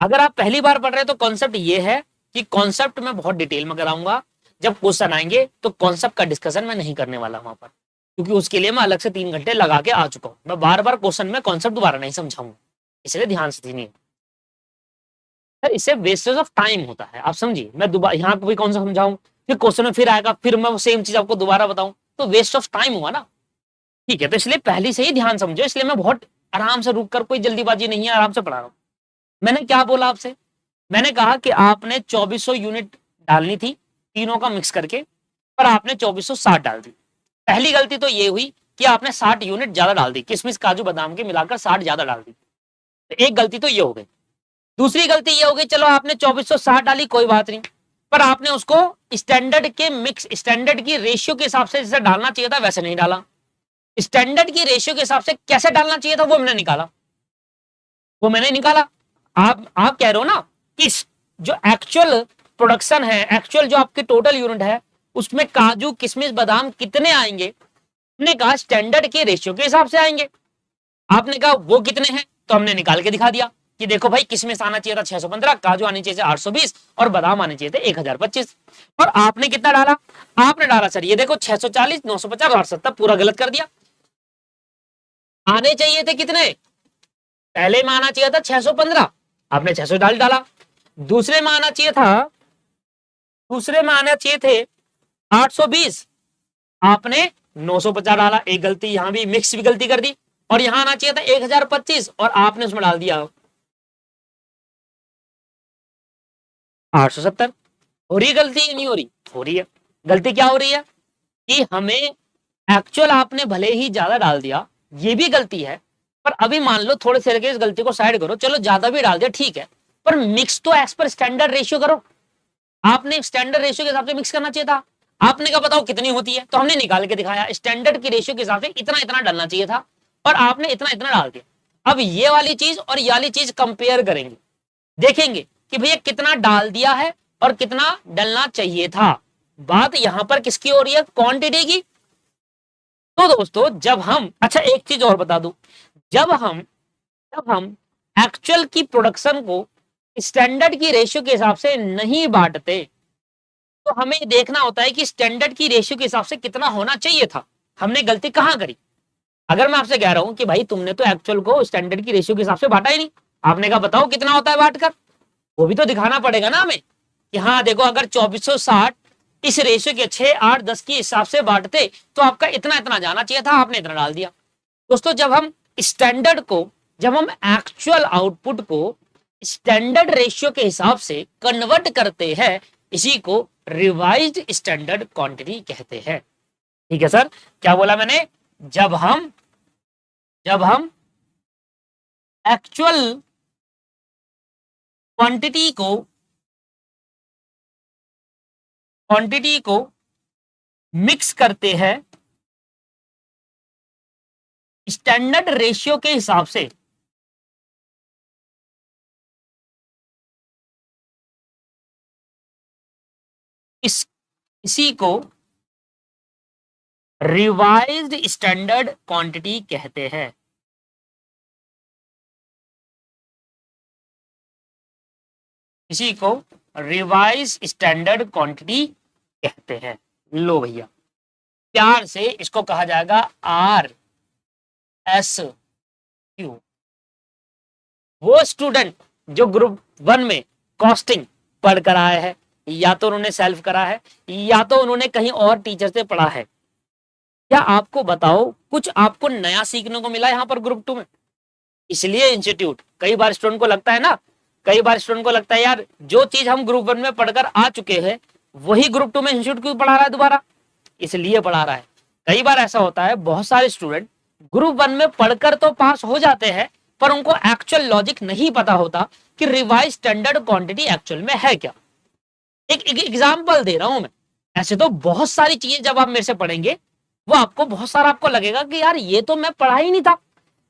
अगर आप पहली बार पढ़ रहे हैं तो कॉन्सेप्ट ये है कि कॉन्सेप्ट में बहुत डिटेल में कराऊंगा, जब क्वेश्चन आएंगे तो कॉन्सेप्ट का डिस्कशन मैं नहीं करने वाला वहां पर, क्योंकि उसके लिए मैं अलग से 3 घंटे लगा के आ चुका हूं। मैं बार बार क्वेश्चन में कॉन्सेप्ट दोबारा नहीं समझाऊंगा, इसलिए ध्यान से सुनिए सर, इससे वेस्टेज ऑफ टाइम होता है। आप समझिए, मैं दोबारा यहाँ पे भी कौन सा समझाऊं, फिर क्वेश्चन में फिर आएगा, फिर मैं सेम चीज आपको दोबारा बताऊं, तो वेस्ट ऑफ टाइम हुआ ना। ठीक है, तो इसलिए पहले से ही ध्यान समझो, इसलिए मैं बहुत आराम से रुक कर, कोई जल्दीबाजी नहीं है, आराम से पढ़ा रहा हूं। मैंने क्या बोला आपसे? मैंने कहा कि आपने 2400 यूनिट डालनी थी तीनों का मिक्स करके, पर आपने 2460 डाल दी। पहली गलती तो ये हुई कि आपने 60 यूनिट ज्यादा डाल दी, किशमिश काजू बादाम के मिलाकर 60 ज्यादा डाल दी, तो एक गलती तो ये हो गई। दूसरी गलती ये हो गई, चलो आपने 2460 डाली कोई बात नहीं, पर आपने उसको स्टैंडर्ड के मिक्स, स्टैंडर्ड की रेशियो के हिसाब से जैसे डालना चाहिए था वैसे नहीं डाला। स्टैंडर्ड की रेशियो के हिसाब से कैसे डालना चाहिए था वो मैंने निकाला, वो मैंने निकाला। आप कह रहे हो ना कि जो एक्चुअल प्रोडक्शन है, एक्चुअल जो आपकी टोटल यूनिट है, उसमें काजू किशमिश बादाम कितने आएंगे? हमने कहा स्टैंडर्ड के रेशियो के हिसाब से आएंगे। आपने कहा वो कितने हैं, तो हमने निकाल के दिखा दिया कि देखो भाई, किशमिश आना चाहिए था 615, काजू आनी चाहिए 820 और बादाम आने चाहिए थे 1025। और आपने कितना डाला? आपने डाला सर ये देखो 640, 950 और 70, पूरा गलत कर दिया। आने चाहिए थे कितने? पहले में आना चाहिए था 615, आपने 600 डाला। दूसरे में आना चाहिए था, दूसरे में आना चाहिए थे 820, आपने 950 डाला। एक गलती यहां भी, मिक्स भी गलती कर दी। और यहां आना चाहिए था 1025 और आपने उसमें डाल दिया 870। हो रही गलती या नहीं हो रही? हो रही है। गलती क्या हो रही है कि हमें एक्चुअल आपने भले ही ज्यादा डाल दिया, ये भी गलती है, पर अभी मान लो थोड़े से इस गलती को साइड करो, चलो ज्यादा भी डाल दिया ठीक है, पर मिक्स तो एज पर स्टैंडर्ड रेशियो करो। आपने स्टैंडर्ड रेशियो के हिसाब से मिक्स करना चाहिए था। आपने कहा बताओ कितनी होती है, तो हमने निकाल के दिखाया स्टैंडर्ड की रेशियो के हिसाब से इतना इतना डालना चाहिए था, और आपने इतना इतना डाल दिया। अब ये वाली चीज और ये वाली चीज कंपेयर करेंगे, देखेंगे कि भैया कितना डाल दिया है और कितना डलना चाहिए था। बात यहां पर किसकी हो रही है? क्वांटिटी की। तो दोस्तों जब हम, अच्छा एक चीज और बता दूं, जब हम एक्चुअल की प्रोडक्शन को स्टैंडर्ड की रेशियो के हिसाब से नहीं बांटते, तो हमें देखना होता है कि स्टैंडर्ड की रेशियो के हिसाब से कितना होना चाहिए था। हमने गलती कहां करी? अगर मैं आपसे कह रहा हूं कि भाई तुमने तो एक्चुअल को स्टैंडर्ड की रेशियो के हिसाब से बांटा ही नहीं, आपने कहा बताओ कितना होता है बांट कर, वो भी तो दिखाना पड़ेगा ना हमें कि हाँ देखो अगर 2460 इस रेशियो के 6, 8, 10 के हिसाब से बांटते तो आपका इतना इतना जाना चाहिए था, आपने इतना डाल दिया। दोस्तों जब हम स्टैंडर्ड को, जब हम एक्चुअल आउटपुट को स्टैंडर्ड रेशियो के हिसाब से कन्वर्ट करते हैं, इसी को रिवाइज्ड स्टैंडर्ड क्वांटिटी कहते हैं। ठीक है सर, क्या बोला मैंने? जब हम एक्चुअल क्वांटिटी को मिक्स करते हैं स्टैंडर्ड रेशियो के हिसाब से, इसी को रिवाइज्ड स्टैंडर्ड क्वांटिटी कहते हैं। इसी को रिवाइज स्टैंडर्ड क्वांटिटी कहते हैं। लो भैया, प्यार से इसको कहा जाएगा RSQ। वो स्टूडेंट जो ग्रुप 1 में कॉस्टिंग पढ़कर आए हैं, या तो उन्होंने सेल्फ करा है, या तो उन्होंने कहीं और टीचर से पढ़ा है। क्या आपको बताओ कुछ आपको नया सीखने को मिला यहाँ पर ग्रुप 2 में? इसलिए इंस्टीट्यूट, कई बार स्टूडेंट को लगता है ना, कई बार स्टूडेंट को लगता है यार जो चीज हम ग्रुप 1 में पढ़कर आ चुके हैं वही ग्रुप 2 में इंस्टीट्यूट क्यों पढ़ा रहा है दोबारा? इसलिए पढ़ा रहा है। कई बार ऐसा होता है, बहुत सारे स्टूडेंट ग्रुप 1 में पढ़कर तो पास हो जाते हैं, पर उनको एक्चुअल लॉजिक नहीं पता होता कि रिवाइज स्टैंडर्ड क्वांटिटी एक्चुअल में है क्या। एक एग्जांपल दे रहा हूं मैं। ऐसे तो बहुत सारी चीजें जब आप मेरे से पढ़ेंगे वो आपको बहुत सारा आपको लगेगा कि यार ये तो मैं पढ़ा ही नहीं था,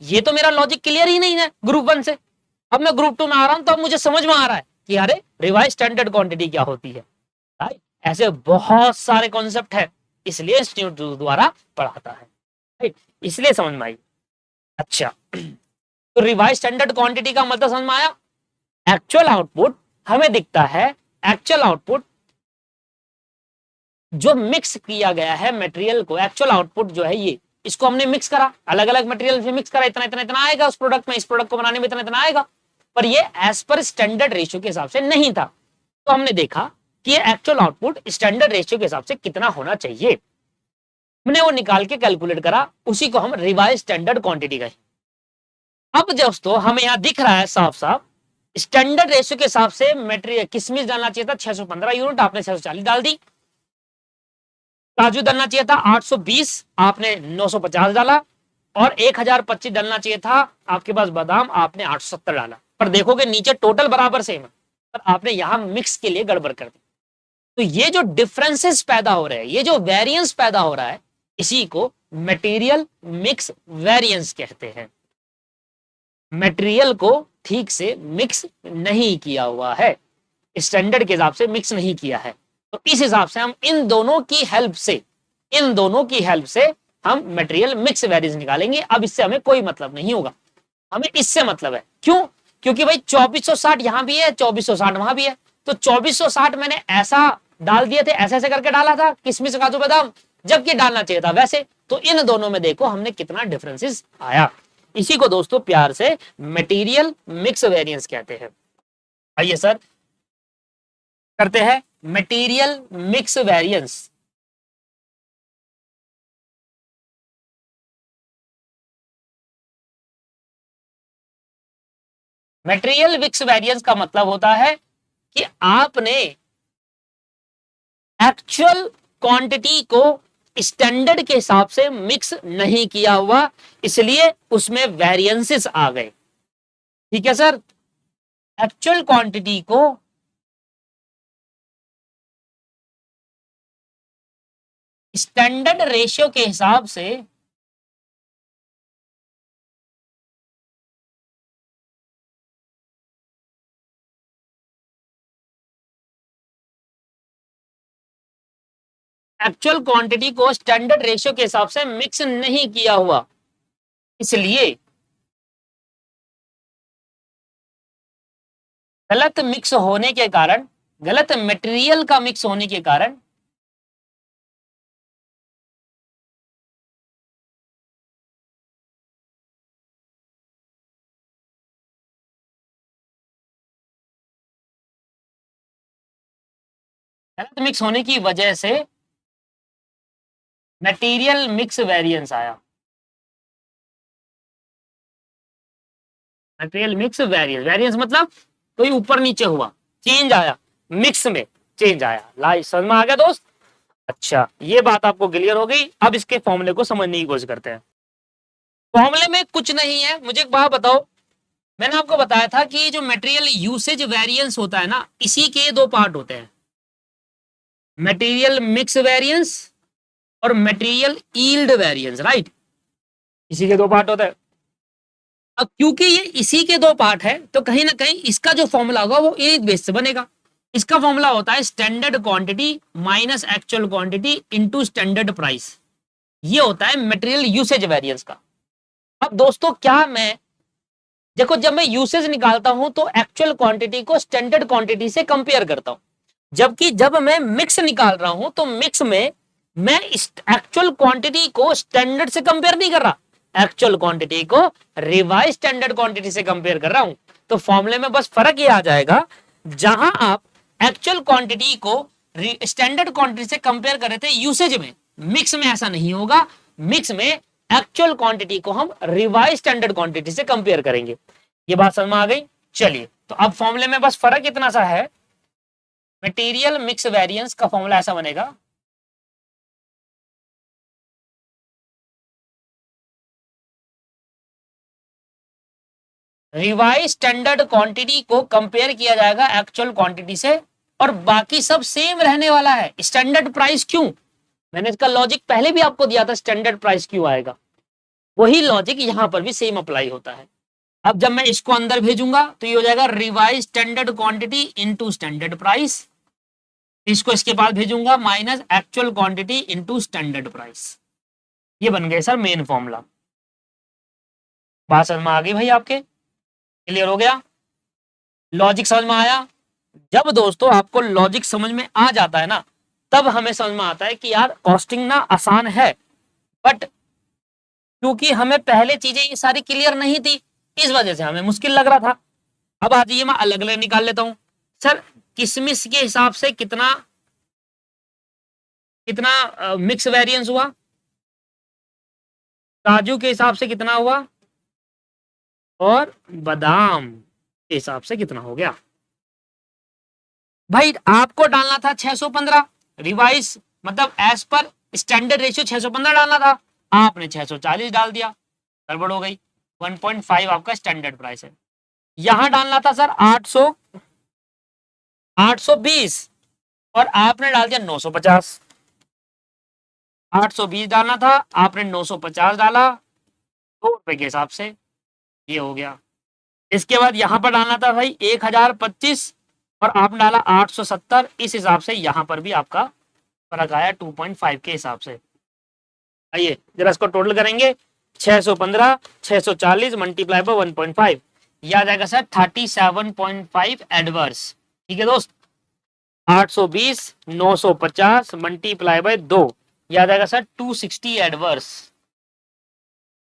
ये तो मेरा लॉजिक क्लियर ही नहीं है ग्रुप 1 से। अब मैं ग्रुप 2 में आ रहा हूं तो अब मुझे समझ में आ रहा है कि अरे रिवाइज स्टैंडर्ड क्वांटिटी क्या होती है। राइट, ऐसे बहुत सारे कॉन्सेप्ट है, इसलिए इंस्टीट्यूट द्वारा पढ़ाता है। राइट, इसलिए समझ में आई। अच्छा, तो रिवाइज स्टैंडर्ड क्वांटिटी का मतलब समझ में आया। एक्चुअल आउटपुट हमें दिखता है, एक्चुअल आउटपुट जो मिक्स किया गया है मटेरियल को, एक्चुअल आउटपुट जो है ये, इसको हमने मिक्स करा, अलग अलग मटेरियल से मिक्स करा, इतना इतना इतना आएगा उस प्रोडक्ट में, इस प्रोडक्ट को बनाने में इतना इतना आएगा, पर ये एज पर स्टैंडर्ड रेशियो के हिसाब से नहीं था। तो हमने देखा कि ये एक्चुअल आउटपुट स्टैंडर्ड रेशियो के हिसाब से कितना होना चाहिए, हमने वो निकाल के कैलकुलेट करा, उसी को हम रिवाइज स्टैंडर्ड क्वांटिटी कहें। अब दोस्तों हमें यहां दिख रहा है साफ साफ स्टैंडर्ड रेशियो के हिसाब से मटेरियल किशमिश डालना चाहिए था 615 यूनिट, आपने 640 डाल दी। काजू डालना चाहिए था 820, आपने 950 डाला। और 1025 डालना चाहिए था आपके पास बादाम, आपने 870 डाला। पर देखोगे नीचे टोटल बराबर सेम है, पर आपने यहां मिक्स के लिए गड़बड़ कर दी। तो ये जो डिफरेंसेस पैदा हो रहे हैं, ये जो वेरिएंस पैदा हो रहा है, इसी को मटेरियल मिक्स वेरिएंस कहते हैं। मटेरियल को ठीक से मिक्स नहीं किया हुआ है, स्टैंडर्ड के हिसाब से मिक्स नहीं किया है। तो इस हिसाब से हम इन दोनों की हेल्प से हम मटेरियल मिक्स वेरिएंस निकालेंगे। अब इससे हमें कोई मतलब नहीं होगा, हमें इससे मतलब है। क्यों? क्योंकि भाई 2460 यहां भी है, 2460 वहां भी है, तो 2460 मैंने ऐसा डाल दिए थे, ऐसे ऐसे करके डाला था किशमिश काजू बादाम, जबकि डालना चाहिए था वैसे। तो इन दोनों में देखो हमने कितना डिफरेंसेस आया। इसी को दोस्तों प्यार से मटेरियल मिक्स वेरिएंस कहते हैं। आइए सर करते हैं material mix variance. Material mix variance का मतलब होता है कि आपने एक्चुअल क्वांटिटी को स्टैंडर्ड के हिसाब से मिक्स नहीं किया हुआ, इसलिए उसमें वेरिएंसेस आ गए। ठीक है सर, एक्चुअल क्वांटिटी को स्टैंडर्ड रेशियो के हिसाब से एक्चुअल क्वांटिटी को स्टैंडर्ड रेशियो के हिसाब से मिक्स नहीं किया हुआ, इसलिए गलत मिक्स होने के कारण, गलत मटेरियल का मिक्स होने के कारण गलत मिक्स होने की वजह से मटेरियल मिक्स वेरिएंस आया। मटेरियल मिक्स वेरिएंस, वेरिएंस मतलब कोई ऊपर नीचे हुआ, चेंज आया, मिक्स में चेंज आया। लाई समझ में आ गया दोस्त? अच्छा, ये बात आपको क्लियर हो गई। अब इसके फॉर्मूले को समझने की कोशिश करते हैं। फॉर्मूले में कुछ नहीं है, मुझे एक बात बताओ, मैंने आपको बताया था कि जो मटेरियल यूसेज वेरिएंस होता है ना, इसी के दो पार्ट होते हैं, मटेरियल मिक्स वेरिएंस और मटेरियल यील्ड वेरिएंस। राइट, इसी के दो पार्ट होते हैं। अब क्योंकि ये इसी के दो पार्ट है, तो कहीं ना कहीं इसका जो फॉर्मूला होगा वो एक बेस से बनेगा। इसका फॉर्मूला होता है standard quantity minus actual quantity into standard price. ये होता है मटेरियल यूसेज वेरिएंस का। अब दोस्तों क्या मैं देखो, जब मैं यूसेज निकालता हूं तो एक्चुअल क्वांटिटी को स्टैंडर्ड क्वांटिटी से कंपेयर करता हूं, जबकि जब मैं मिक्स निकाल रहा हूं तो मिक्स में मैं एक्चुअल क्वांटिटी को स्टैंडर्ड से कंपेयर नहीं कर रहा, एक्चुअल क्वांटिटी को रिवाइज स्टैंडर्ड क्वांटिटी से कंपेयर कर रहा हूं। तो फॉर्मूले में बस फर्क ये आ जाएगा, जहां आप एक्चुअल क्वांटिटी को स्टैंडर्ड क्वांटिटी से कंपेयर कर रहे थे यूसेज में। मिक्स में ऐसा नहीं होगा, मिक्स में एक्चुअल क्वांटिटी को हम रिवाइज स्टैंडर्ड क्वांटिटी से कंपेयर करेंगे। ये बात समझ में आ गई। चलिए, तो अब फॉर्मूले में बस फर्क इतना सा है, मटेरियल मिक्स वेरिएंस का फॉर्मूला ऐसा बनेगा, रिवाइज स्टैंडर्ड क्वांटिटी को कंपेयर किया जाएगा एक्चुअल क्वांटिटी से, और बाकी सब सेम रहने वाला है। स्टैंडर्ड प्राइस क्यों, मैंने इसका लॉजिक पहले भी आपको दिया था, स्टैंडर्ड प्राइस क्यों आएगा, वही लॉजिक यहां पर भी सेम अप्लाई होता है। अब जब मैं इसको अंदर भेजूंगा तो ये हो जाएगा revise standard quantity into standard price, इसको इसके बाद भेजूंगा minus actual quantity into standard price. ये बन गए सर मेन फॉर्मूला। बात समझ में आ गई भाई आपके, क्लियर हो गया, लॉजिक समझ में आया। जब दोस्तों आपको लॉजिक समझ में आ जाता है ना, तब हमें समझ में आता है कि यार कॉस्टिंग ना आसान है, बट क्योंकि हमें पहले चीजें ये सारी क्लियर नहीं थी, इस वजह से हमें मुश्किल लग रहा था। अब आ जाइए, मैं अलग अलग निकाल लेता हूं। सर किशमिश के हिसाब से कितना कितना मिक्स वेरिएंस हुआ, काजू के हिसाब से कितना हुआ, और बादाम के हिसाब से कितना हो गया। भाई आपको डालना था 615, रिवाइज मतलब एज पर स्टैंडर्ड रेशियो 615 डालना था, आपने 640 डाल दिया, गड़बड़ हो गई। 1.5 आपका स्टैंडर्ड प्राइस है। यहां डालना था सर 820 और आपने डाल दिया 950। 820 डालना था, आपने 950 डाला, 2 रुपए के हिसाब से ये हो गया। इसके बाद यहां पर डालना था भाई 1025 और आपने डाला 870, इस हिसाब से यहां पर भी आपका फर्क आया 2.5 के हिसाब से। आइए जरा इसको टोटल करेंगे, 615 640 मल्टीप्लाई बाय 1.5, यह आ जाएगा सर 37.5 एडवर्स। ठीक है दोस्त, 820 950 मल्टीप्लाई बाय 2, यह आ जाएगा सर 260 एडवर्स।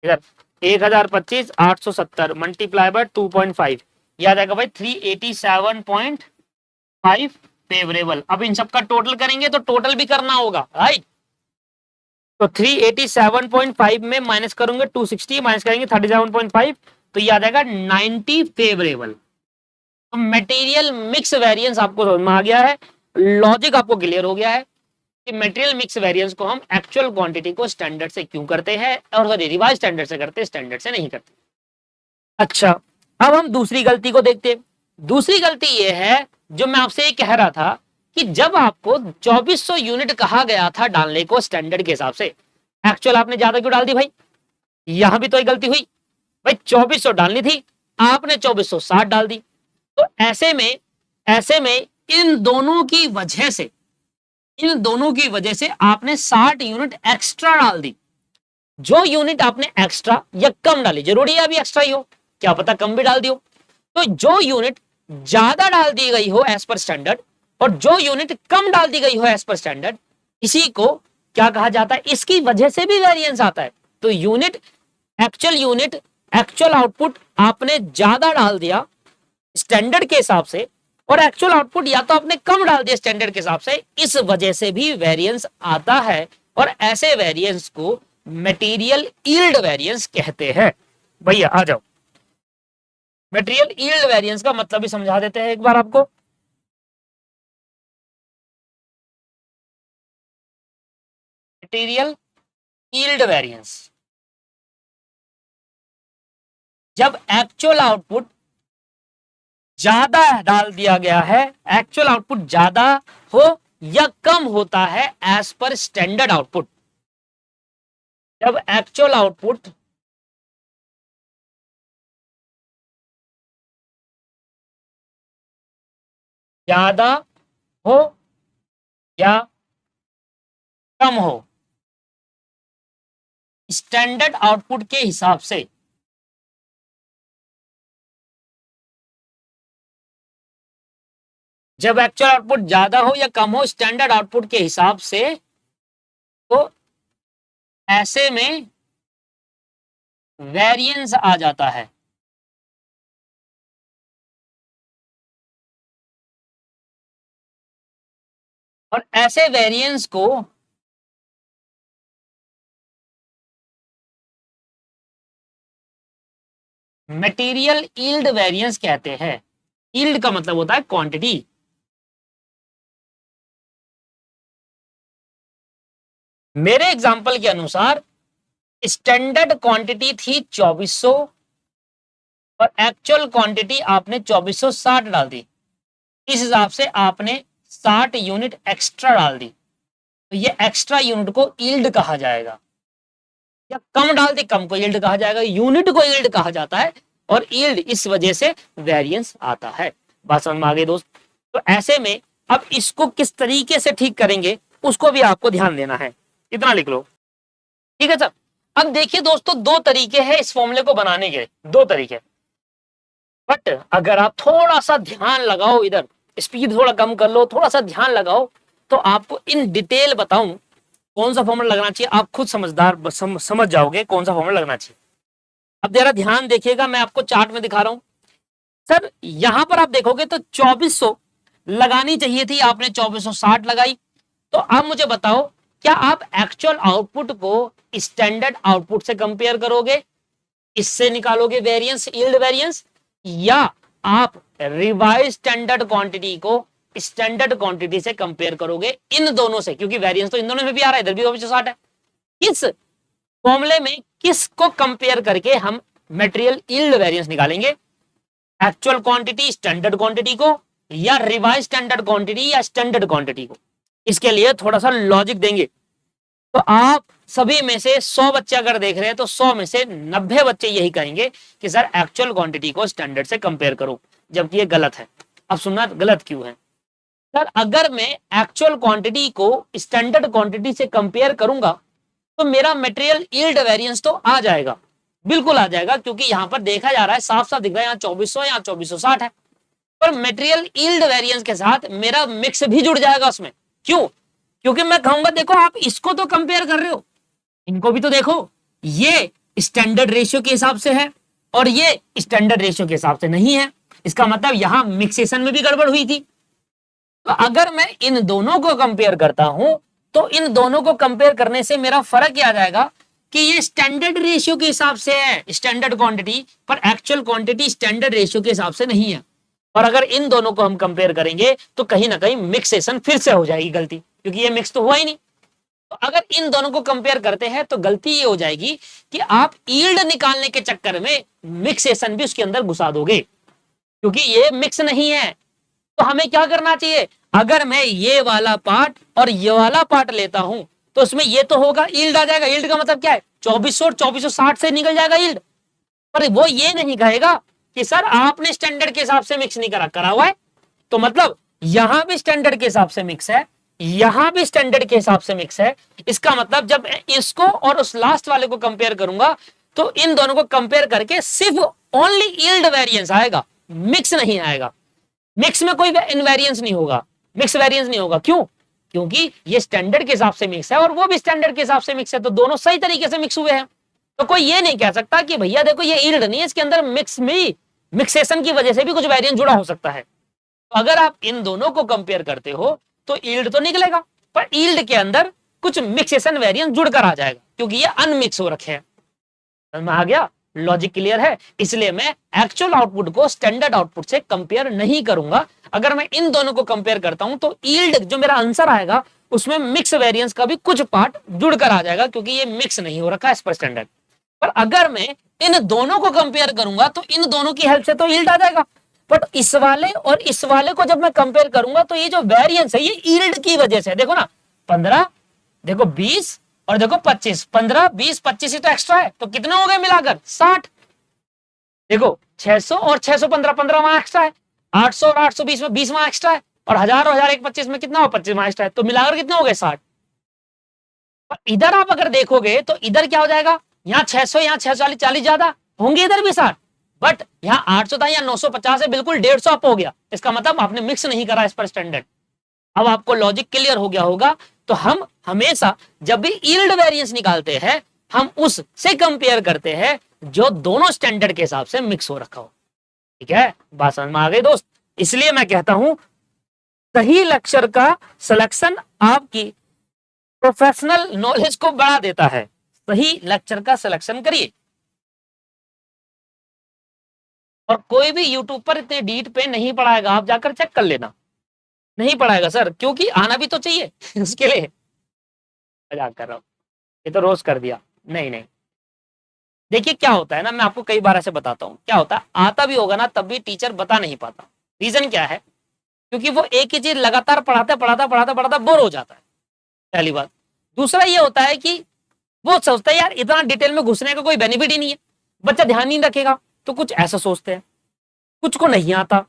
इधर 1025 870 मल्टीप्लाई बाय 2.5, यह आ जाएगा भाई 387.5 फेवरेबल। अब इन सबका टोटल करेंगे तो टोटल भी करना होगा, राइट। तो 387.5 में माइनस करूंगे 260, माइनस करेंगे 37.5, तो ये आ जाएगा 90 फेवरेबल। तो मटेरियल मिक्स वेरिएंस आपको समझ में आ गया है, लॉजिक आपको क्लियर हो गया है कि मटेरियल मिक्स वेरिएंस को हम एक्चुअल क्वांटिटी को स्टैंडर्ड से क्यों करते हैं, और सॉरी रिवाइज स्टैंडर्ड से करते हैं, स्टैंडर्ड से नहीं करते। अच्छा, अब हम दूसरी गलती को देखते हैं। दूसरी गलती यह है जो मैं आपसे ये कह रहा था कि जब आपको 2400 यूनिट कहा गया था डालने को स्टैंडर्ड के हिसाब से, एक्चुअल आपने ज्यादा क्यों डाल दी भाई, यहां भी तो एक गलती हुई भाई, 2400 डालनी थी, आपने 2460 डाल दी। तो ऐसे में इन दोनों की वजह से आपने 60 यूनिट एक्स्ट्रा डाल दी। जो यूनिट आपने एक्स्ट्रा या कम डाली, जरूरी है अभी एक्स्ट्रा ही हो, क्या पता कम भी डाल दियो, तो जो यूनिट ज्यादा डाल दी गई हो एज पर स्टैंडर्ड और जो यूनिट कम डाल दी गई हो एज पर स्टैंडर्ड, इसी को क्या कहा जाता है, इसकी वजह से भी वेरिएंस आता है। तो यूनिट एक्चुअल आउटपुट आपने ज्यादा डाल दिया स्टैंडर्ड के हिसाब से, और एक्चुअल आउटपुट या तो आपने कम डाल दिया स्टैंडर्ड के हिसाब से, इस वजह से भी वेरिएंस आता है, और ऐसे वेरिएंस को मटेरियल यील्ड वेरिएंस कहते हैं। भैया आ जाओ, मटेरियल यील्ड वेरिएंस का मतलब भी समझा देते हैं एक बार आपको। मटेरियल यील्ड वेरिएंस, जब एक्चुअल आउटपुट ज्यादा डाल दिया गया है, एक्चुअल आउटपुट ज्यादा हो या कम होता है एज पर स्टैंडर्ड आउटपुट, जब एक्चुअल आउटपुट ज्यादा हो या कम हो स्टैंडर्ड आउटपुट के हिसाब से, जब एक्चुअल आउटपुट ज्यादा हो या कम हो स्टैंडर्ड आउटपुट के हिसाब से, तो ऐसे में वेरिएंस आ जाता है। और ऐसे वेरिएंस को मटेरियल यील्ड वेरिएंस कहते हैं। यील्ड का मतलब होता है क्वांटिटी। मेरे एग्जांपल के अनुसार स्टैंडर्ड क्वांटिटी थी 2400 और एक्चुअल क्वांटिटी आपने 2460 डाल दी। इस हिसाब से आपने 60 यूनिट एक्स्ट्रा डाल दी, तो ये एक्स्ट्रा यूनिट को यील्ड कहा जाएगा। या कम डाल दी, कम को यील्ड कहा जाएगा, यूनिट को यील्ड कहा जाता है। और यील्ड इस वजह से वेरिएंस आता है। बात समझ में आ गई दोस्त? तो ऐसे में अब इसको किस तरीके से ठीक करेंगे उसको भी आपको ध्यान देना है। इतना लिख लो, ठीक है सर। अब देखिए दोस्तों, दो तरीके हैं इस फॉर्मूले को बनाने के, दो तरीके। बट अगर आप थोड़ा सा ध्यान लगाओ, इधर स्पीड थोड़ा कम कर लो, थोड़ा सा ध्यान लगाओ, तो आपको इन डिटेल बताऊं कौन सा फॉर्मूला लगना चाहिए। आप खुद समझदार समझ जाओगे कौन सा फॉर्मूला लगना चाहिए। अब जरा ध्यान देखिएगा, मैं आपको चार्ट में दिखा रहा हूं। सर यहां पर आप देखोगे तो 2400 लगानी चाहिए थी, आपने 2460 लगाई। तो अब मुझे बताओ, क्या आप एक्चुअल आउटपुट को स्टैंडर्ड आउटपुट से कंपेयर करोगे, इससे निकालोगे वेरिएंस, यील्ड वेरिएंस, या आप रिवाइज स्टैंडर्ड क्वांटिटी को स्टैंडर्ड क्वांटिटी से कंपेयर करोगे, इन दोनों से, क्योंकि वेरिएंस तो इन दोनों में भी आ रहा है, इधर भी 2460 है। इस फॉर्मूले में किसको कंपेयर करके हम मटेरियल यील्ड वेरिएंस निकालेंगे? एक्चुअल क्वांटिटी स्टैंडर्ड क्वांटिटी को, या रिवाइज स्टैंडर्ड क्वांटिटी या स्टैंडर्ड क्वांटिटी को? इसके लिए थोड़ा सा लॉजिक देंगे। तो आप सभी में से 100 बच्चे अगर देख रहे हैं तो 100 में से 90 बच्चे यही कहेंगे कि सर एक्चुअल क्वांटिटी को स्टैंडर्ड से कंपेयर करो, जबकि ये गलत है। अब सुनना, गलत क्यों है? सर अगर मैं एक्चुअल क्वांटिटी को स्टैंडर्ड क्वांटिटी से कंपेयर करूंगा तो मेरा मटेरियल यील्ड वेरिएंस तो आ जाएगा, बिल्कुल आ जाएगा, क्योंकि यहां पर देखा जा रहा है, साफ साफ दिख रहा है, यहाँ 2400 यहाँ 2460 है। पर मटेरियल यील्ड वेरिएंस के साथ मेरा मिक्स भी जुड़ जाएगा उसमें। क्यों? क्योंकि मैं कहूंगा देखो आप इसको तो कंपेयर कर रहे हो, इनको भी तो देखो, ये स्टैंडर्ड रेशियो के हिसाब से है और ये स्टैंडर्ड रेशियो के हिसाब से नहीं है। इसका मतलब यहां मिक्सेशन में भी गड़बड़ हुई थी। तो अगर मैं इन दोनों को कंपेयर करता हूं तो इन दोनों को कंपेयर करने से मेरा फर्क क्या आ जाएगा कि ये स्टैंडर्ड रेशियो के हिसाब से है, स्टैंडर्ड क्वांटिटी, पर एक्चुअल क्वांटिटी स्टैंडर्ड रेशियो के हिसाब से नहीं है। और अगर इन दोनों को हम कंपेयर करेंगे तो कहीं ना कहीं मिक्सेशन फिर से हो जाएगी गलती, क्योंकि ये मिक्स तो हुआ ही नहीं। तो अगर इन दोनों को कंपेयर करते हैं तो गलती ये हो जाएगी कि आप यील्ड निकालने के चक्कर में मिक्सेशन भी उसके अंदर घुसा दोगे, क्योंकि ये मिक्स नहीं है। तो हमें क्या करना चाहिए? अगर मैं ये वाला पार्ट और ये वाला पार्ट लेता हूं तो उसमें ये तो होगा, यील्ड आ जाएगा। यील्ड का मतलब क्या है? 2400 और 2460 से निकल जाएगा यील्ड। पर वो ये नहीं कहेगा कि सर आपने स्टैंडर्ड के हिसाब से मिक्स नहीं करा हुआ है, तो मतलब यहां भी स्टैंडर्ड के हिसाब से मिक्स है, यहां भी स्टैंडर्ड के हिसाब से मिक्स है। इसका मतलब जब इसको और उस लास्ट वाले को कंपेयर करूंगा तो इन दोनों को कंपेयर करके सिर्फ ओनली यील्ड वेरिएंस आएगा, मिक्स नहीं आएगा। मिक्स में कोई इनवेरिएंस नहीं होगा, मिक्स वेरिएंस नहीं होगा। क्यों? क्योंकि ये स्टैंडर्ड के हिसाब से मिक्स है और वो भी स्टैंडर्ड के हिसाब से मिक्स है, तो दोनों सही तरीके से मिक्स हुए हैं। तो कोई ये नहीं कह सकता कि भैया देखो ये यील्ड नहीं है, इसके अंदर मिक्स में मिक्सेशन की वजह से भी कुछ वेरिएंस जुड़ा हो सकता है। तो अगर आप इन दोनों को कंपेयर करते हो तो यील्ड तो निकलेगा, पर यील्ड के अंदर कुछ मिक्सेशन वेरिएंस जुड़कर आ जाएगा, क्योंकि ये अनमिक्स हो रखे हैं। समझ में आ गया? लॉजिक क्लियर है? इसलिए मैं एक्चुअल आउटपुट को स्टैंडर्ड आउटपुट से कंपेयर नहीं करूंगा। अगर मैं इन दोनों को कंपेयर करता हूं तो यील्ड जो मेरा आंसर आएगा उसमें मिक्स वेरिएंस का भी कुछ पार्ट जुड़कर आ जाएगा, क्योंकि ये मिक्स नहीं हो रखा है एज पर स्टैंडर्ड। पर अगर मैं इन दोनों को कंपेयर करूंगा तो इन दोनों की हेल्प से तो यील्ड आ जाएगा। बट इस वाले और इस वाले को जब मैं कंपेयर करूंगा तो ये जो वेरिएंस है ये यील्ड की वजह से, देखो ना 15, देखो 20 और देखो 25, 15 20 25 ही तो एक्स्ट्रा है, तो कितने हो गए मिलाकर? 60। देखो 600 और 615, 15 वहां एक्स्ट्रा है, 800 और 820 में 20 वहां एक्स्ट्रा है, और 1000 और 1025 में कितना हो? 25 वहां एक्स्ट्रा है, तो मिलाकर कितने हो गए? 60। इधर आप अगर देखोगे तो इधर क्या हो जाएगा? यहाँ 600, यहाँ 640, 40 ज्यादा होंगे, इधर भी 60। बट यहाँ 800 था, यहाँ 950 है, बिल्कुल 150 अप हो गया। इसका मतलब आपने मिक्स नहीं करा इस पर स्टैंडर्ड। अब आपको लॉजिक क्लियर हो गया होगा। तो हम हमेशा जब भी यील्ड वेरिएंस निकालते हैं हम उससे कंपेयर करते हैं जो दोनों स्टैंडर्ड के हिसाब से मिक्स हो रखा हो। ठीक है, बात समझ में आ गई दोस्त? इसलिए मैं कहता हूं सही लेक्चर का सिलेक्शन आपकी प्रोफेशनल नॉलेज को बढ़ा देता है। सही लेक्चर का सिलेक्शन करिए। और कोई भी यूट्यूब पर इतने डीट पे नहीं पढ़ाएगा, आप जाकर चेक कर लेना, नहीं पढ़ाएगा सर, क्योंकि आना भी तो चाहिए उसके लिए। मजाक कर रहा हूं, ये तो रोज कर दिया। नहीं नहीं, देखिए क्या होता है ना, मैं आपको कई बार ऐसे बताता हूँ, क्या होता है, आता भी होगा ना तब भी टीचर बता नहीं पाता। रीजन क्या है? क्योंकि वो एक ही चीज लगातार पढ़ाते पढ़ाता पढ़ाता पढ़ाता बोर हो जाता है, पहली बात। दूसरा ये होता है कि वो सोचता है यार इतना डिटेल में घुसने का कोई बेनिफिट ही नहीं है, बच्चा ध्यान नहीं रखेगा, तो कुछ ऐसा सोचते हैं। कुछ को नहीं आता,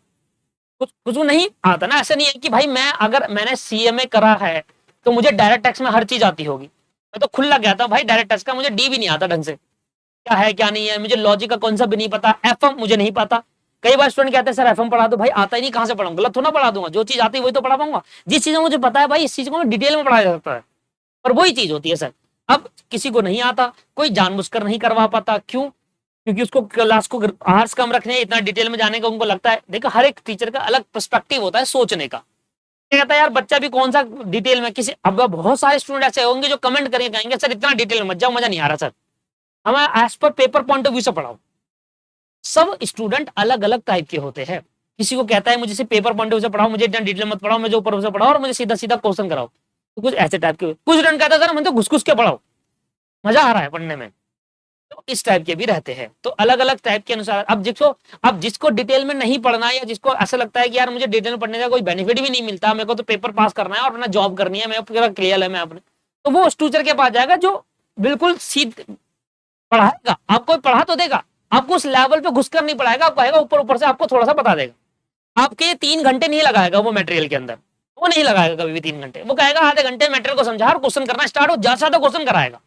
कुछ को नहीं आता ना, ऐसा नहीं है कि भाई मैं अगर मैंने सीएमए करा है तो मुझे डायरेक्ट टैक्स में हर चीज आती होगी। मैं तो खुला गया था भाई डायरेक्ट टैक्स का, मुझे डी भी नहीं आता ढंग से, क्या है क्या नहीं है, मुझे लॉजिक का कॉन्सेप्ट भी नहीं पता, एफएम मुझे नहीं पता। कई बार स्टूडेंट कहते हैं सर एफएम पढ़ा दो, भाई आता ही नहीं, कहां से पढ़ाऊंगा? गलत थोड़ा पढ़ा दूंगा, जो चीज आती है वही तो पढ़ा पाऊंगा। जिस चीज में मुझे पता है भाई इस चीज को मैं डिटेल में पढ़ाया जाता है, पर वही चीज होती है सर। अब किसी को नहीं आता, कोई जानबूझकर नहीं करवा पाता, क्यों? क्योंकि उसको क्लास को आवर्स कम रखने, इतना डिटेल में जाने का उनको लगता है। देखो हर एक टीचर का अलग पर्सपेक्टिव होता है सोचने का। कहता है यार बच्चा भी कौन सा डिटेल में, किसी अब बहुत सारे स्टूडेंट ऐसे होंगे जो कमेंट करेंगे, कहेंगे सर इतना डिटेल में मत जाओ, मजा नहीं आ रहा सर, हमें as per paper point of view से पढ़ाओ। सब स्टूडेंट अलग अलग टाइप के होते हैं। किसी को कहता है मुझे सिर्फ पेपर पॉइंट ऑफ व्यू से पढ़ाओ, मुझे इतना डिटेल मत पढ़ाओ, मुझे ऊपर से पढ़ाओ और मुझे सीधा सीधा क्वेश्चन कराओ। तो कुछ ऐसे टाइप के, कुछ स्टूडेंट कहता है सर मैं तो घुस घुस के पढ़ाओ, मजा आ रहा है पढ़ने में। तो इस टाइप के भी रहते हैं। तो अलग अलग टाइप के अनुसार अब जिसको डिटेल में नहीं पढ़ना है, या जिसको ऐसा लगता है कि यार मुझे डिटेल में पढ़ने का कोई बेनिफिट भी नहीं मिलता, मेरे को तो पेपर पास करना है और अपना जॉब करनी है, मेरा पूरा क्लियर है मैं अपने, तो वो उस टीचर के पास जाएगा जो बिल्कुल सीध पढ़ाएगा, आपको पढ़ा तो देगा, आपको उस लेवल पे घुसकर नहीं पढ़ाएगा, आपको कहेगा ऊपर ऊपर से आपको थोड़ा सा बता देगा। आपके 3 घंटे नहीं लगाएगा वो मटेरियल के अंदर, वो नहीं लगाएगा कभी भी 3 घंटे, वो कहेगा आधे घंटे मटेरियल को समझा और क्वेश्चन करना स्टार्ट हो, ज्यादा से ज्यादा क्वेश्चन कराएगा।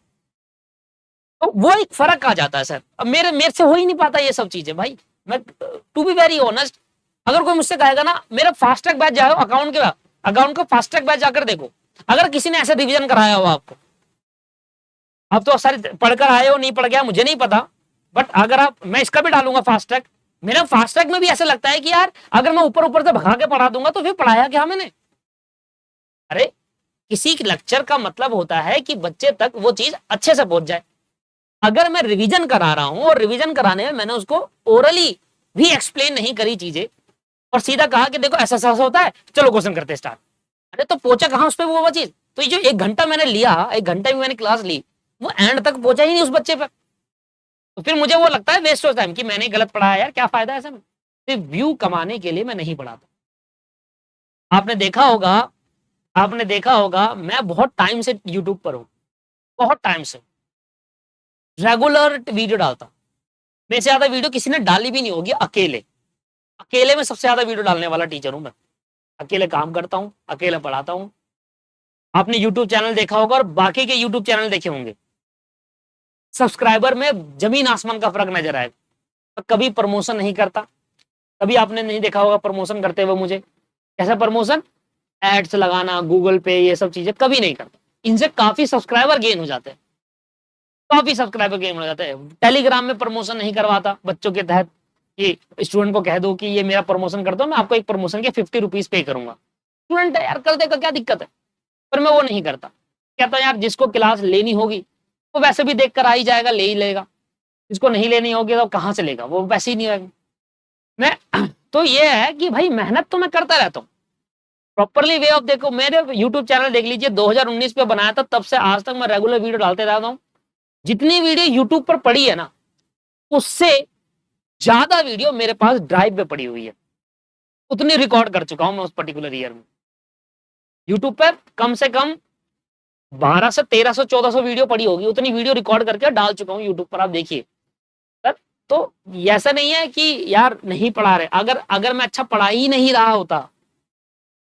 तो वो एक फर्क आ जाता है सर। अब मेरे से हो ही नहीं पाता ये सब चीजें भाई। मैं टू बी वेरी ऑनेस्ट, अगर कोई मुझसे कहेगा ना मेरा फास्ट ट्रैक बैच जाओ, अकाउंट को फास्ट ट्रैक बैच जाकर देखो, अगर किसी ने ऐसे रिवीजन कराया हो आपको, आप तो सारे पढ़कर आए हो, नहीं पढ़ गया मुझे नहीं पता, बट अगर आप, मैं इसका भी डालूंगा फास्ट ट्रैक, मेरा फास्ट ट्रैक में भी ऐसा लगता है कि यार अगर मैं ऊपर ऊपर से भगा के पढ़ा दूंगा तो फिर पढ़ाया क्या मैंने? अरे किसी लेक्चर का मतलब होता है कि बच्चे तक वो चीज अच्छे से पहुंच जाए। अगर मैं रिवीजन करा रहा हूं और रिवीजन कराने में मैंने उसको ओरली भी एक्सप्लेन नहीं करी चीजें और सीधा कहा कि देखो ऐसा ऐसा होता है, चलो क्वेश्चन करते स्टार्ट, अरे तो पहुंचा कहां उस पर वो चीज? तो ये जो 1 घंटा मैंने लिया, 1 घंटे में मैंने क्लास ली, वो एंड तक पहुंचा ही नहीं उस बच्चे पर, तो फिर मुझे वो लगता है वेस्ट ऑफ टाइम कि मैंने गलत पढ़ाया यार, क्या फायदा है ऐसा में? सिर्फ व्यू कमाने के लिए मैं नहीं पढ़ाता। आपने देखा होगा, मैं बहुत टाइम से यूट्यूब पर हूं, बहुत टाइम से रेगुलर वीडियो डालता हूं। मेरे से ज्यादा वीडियो किसी ने डाली भी नहीं होगी, अकेले में सबसे ज्यादा वीडियो डालने वाला टीचर हूं मैं। अकेले काम करता हूं, अकेले पढ़ाता हूं। आपने यूट्यूब चैनल देखा होगा और बाकी के यूट्यूब चैनल देखे होंगे, सब्सक्राइबर में जमीन आसमान का फर्क नजर आएगा। तो कभी प्रमोशन नहीं करता, कभी आपने नहीं देखा होगा प्रमोशन करते हुए मुझे। कैसा प्रमोशन? एड्स लगाना, गूगल पे, ये सब चीजें कभी नहीं करता। इनसे काफी सब्सक्राइबर गेन हो जाते हैं, काफी सब्सक्राइबर गेन हो जाते हैं। टेलीग्राम में प्रमोशन नहीं करवाता बच्चों के तहत कि स्टूडेंट को कह दो कि ये मेरा प्रमोशन कर दो, मैं आपको एक प्रमोशन के 50 रुपीज पे करूंगा। स्टूडेंट है यार, कर देगा, क्या दिक्कत है? पर मैं वो नहीं करता। कहता यार जिसको क्लास लेनी होगी वो वैसे भी देख कर आ ही जाएगा, ले ही लेगा। जिसको नहीं लेनी होगी तो कहाँ से लेगा, वो वैसे ही नहीं आएगा। मैं तो ये है कि भाई मेहनत तो मैं करता रहता हूँ प्रॉपरली वे ऑफ। देखो मेरे यूट्यूब चैनल देख लीजिए, 2019 पे बनाया था, तब से आज तक मैं रेगुलर वीडियो डालते रहता हूँ। जितनी वीडियो यूट्यूब पर पड़ी है ना, उससे ज्यादा वीडियो मेरे पास ड्राइव पे पड़ी हुई है, उतनी रिकॉर्ड कर चुका हूं मैं उस पर्टिकुलर ईयर में। यूट्यूब पर कम से कम 1200, 1300, 1400 वीडियो पड़ी होगी, उतनी वीडियो रिकॉर्ड करके डाल चुका हूँ यूट्यूब पर, आप देखिए। तो ऐसा नहीं है कि यार नहीं पढ़ा रहे, अगर मैं अच्छा पढ़ा ही नहीं रहा होता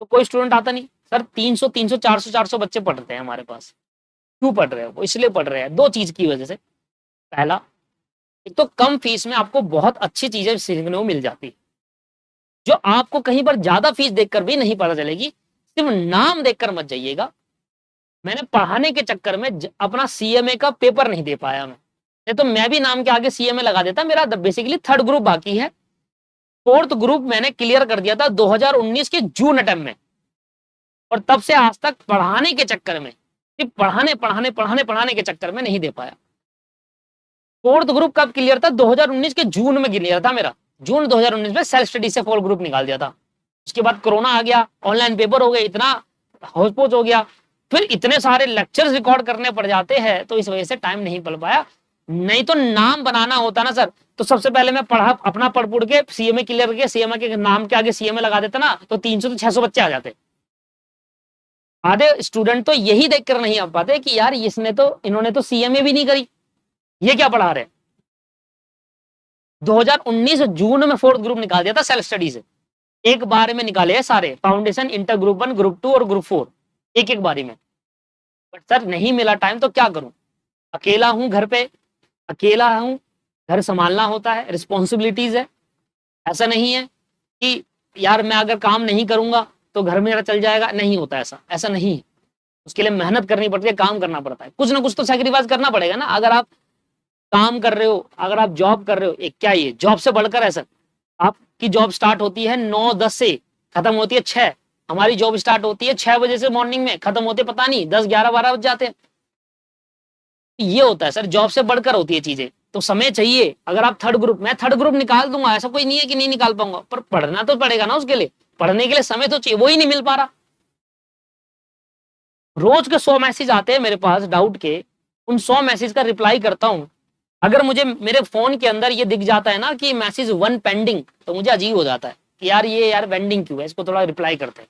तो कोई स्टूडेंट आता नहीं। सर 300, 400 बच्चे पढ़ रहे हैं हमारे पास। क्यों पढ़ रहे हैं? वो इसलिए पढ़ रहे हैं 2 चीज की वजह से। पहला, एक तो कम फीस में आपको बहुत अच्छी चीजें सीखने को मिल जाती है, जो आपको कहीं पर ज्यादा फीस देखकर भी नहीं पता चलेगी। सिर्फ नाम देखकर मत जाइएगा। मैंने पढ़ाने के चक्कर में अपना सीएमए का पेपर नहीं दे पाया मैं, तो मैं भी नाम के आगे सीएमए लगा देता। मेरा बेसिकली 3rd ग्रुप बाकी है, 4th ग्रुप मैंने क्लियर कर दिया था 2019 के जून अटेम्प्ट में। और तब से आज तक पढ़ाने के चक्कर में, सिर्फ पढ़ाने के चक्कर में नहीं दे पाया। फोर्थ ग्रुप कब क्लियर था? 2019 के जून में क्लियर था मेरा। जून 2019 में सेल्फ स्टडी से फोर्थ ग्रुप निकाल दिया था। उसके बाद कोरोना आ गया, ऑनलाइन पेपर हो गए, इतना होच-पोच हो गया, फिर इतने सारे लेक्चर्स रिकॉर्ड करने पड़ जाते हैं, तो इस वजह से टाइम नहीं पड़ पाया। नहीं तो नाम बनाना होता ना सर, तो सबसे पहले मैं अपना पढ़ के सीएमए क्लियर करके सीएमए के नाम के आगे सीएमए लगा देता ना, तो 300 से 600 बच्चे आ जाते। आधे स्टूडेंट तो यही देखकर नहीं आ पाते कि यार इन्होंने तो सीएमए भी नहीं करी, ये क्या पढ़ा रहे। 2019 जून में फोर्थ ग्रुप निकाल दिया था सेल्फ स्टडी से, एक बार में निकाले हैं सारे, फाउंडेशन, इंटर ग्रुप 1, ग्रुप 2 और ग्रुप 4, एक बारी में। बट सर नहीं मिला टाइम, तो क्या करूं, अकेला हूं घर पे, अकेला हूं, घर संभालना होता है, रिस्पॉन्सिबिलिटीज है। ऐसा नहीं है कि यार मैं अगर काम नहीं करूंगा तो घर मेरा चल जाएगा, नहीं होता ऐसा नहीं है। उसके लिए मेहनत करनी पड़ती है, काम करना पड़ता है, कुछ ना कुछ तो सैक्रिफाइस करना पड़ेगा ना। अगर आप काम कर रहे हो, अगर आप जॉब कर रहे हो, एक क्या ये जॉब से बढ़कर है सर। आपकी जॉब स्टार्ट होती है 9-10 से, खत्म होती है 6। हमारी जॉब स्टार्ट होती है 6 बजे से मॉर्निंग में, खत्म होते पता नहीं 10-11-12 बज जाते हैं। ये होता है सर, जॉब से बढ़कर होती है चीजें, तो समय चाहिए। अगर आप मैं थर्ड ग्रुप निकाल दूंगा, ऐसा कोई नहीं है कि नहीं निकाल पाऊंगा, पर पढ़ना तो पड़ेगा ना, उसके लिए पढ़ने के लिए समय तो चाहिए, वो ही नहीं मिल पा रहा। रोज के 100 मैसेज आते हैं मेरे पास डाउट के, उन 100 मैसेज का रिप्लाई करता हूं। अगर मुझे मेरे फोन के अंदर ये दिख जाता है ना कि मैसेज 1 पेंडिंग, तो मुझे अजीब हो जाता है कि यार पेंडिंग क्यों है, इसको थोड़ा रिप्लाई करते हैं।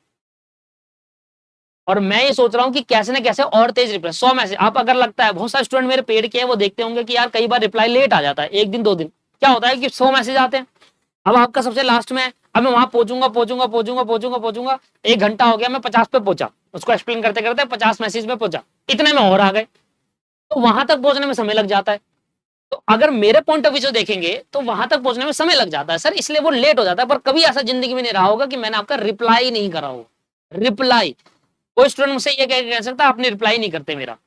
और मैं ये सोच रहा हूँ कि कैसे ना कैसे और तेज रिप्लाई, 100 मैसेज आप अगर लगता है, बहुत सारे स्टूडेंट मेरे पेड के हैं, वो देखते होंगे कि यार कई बार रिप्लाई लेट आ जाता है, 1 दिन 2 दिन। क्या होता है कि 100 मैसेज आते हैं, अब आपका सबसे लास्ट में, अब मैं वहां पहुंचूंगा, 1 घंटा हो गया, मैं 50 पे पहुंचा, उसको एक्सप्लेन करते करते 50 मैसेज में पहुंचा, इतने में और आ गए, तो वहां तक पहुंचने में समय लग जाता है। तो अगर मेरे पॉइंट ऑफ व्यू से देखेंगे तो वहां तक पहुंचने में समय लग जाता है सर, इसलिए वो लेट हो जाता है। पर कभी ऐसा जिंदगी में नहीं रहा होगा कि मैंने आपका रिप्लाई नहीं करा हो। रिप्लाई, कोई स्टूडेंट मुझसे ये कह सकता आपने रिप्लाई नहीं करते मेरा,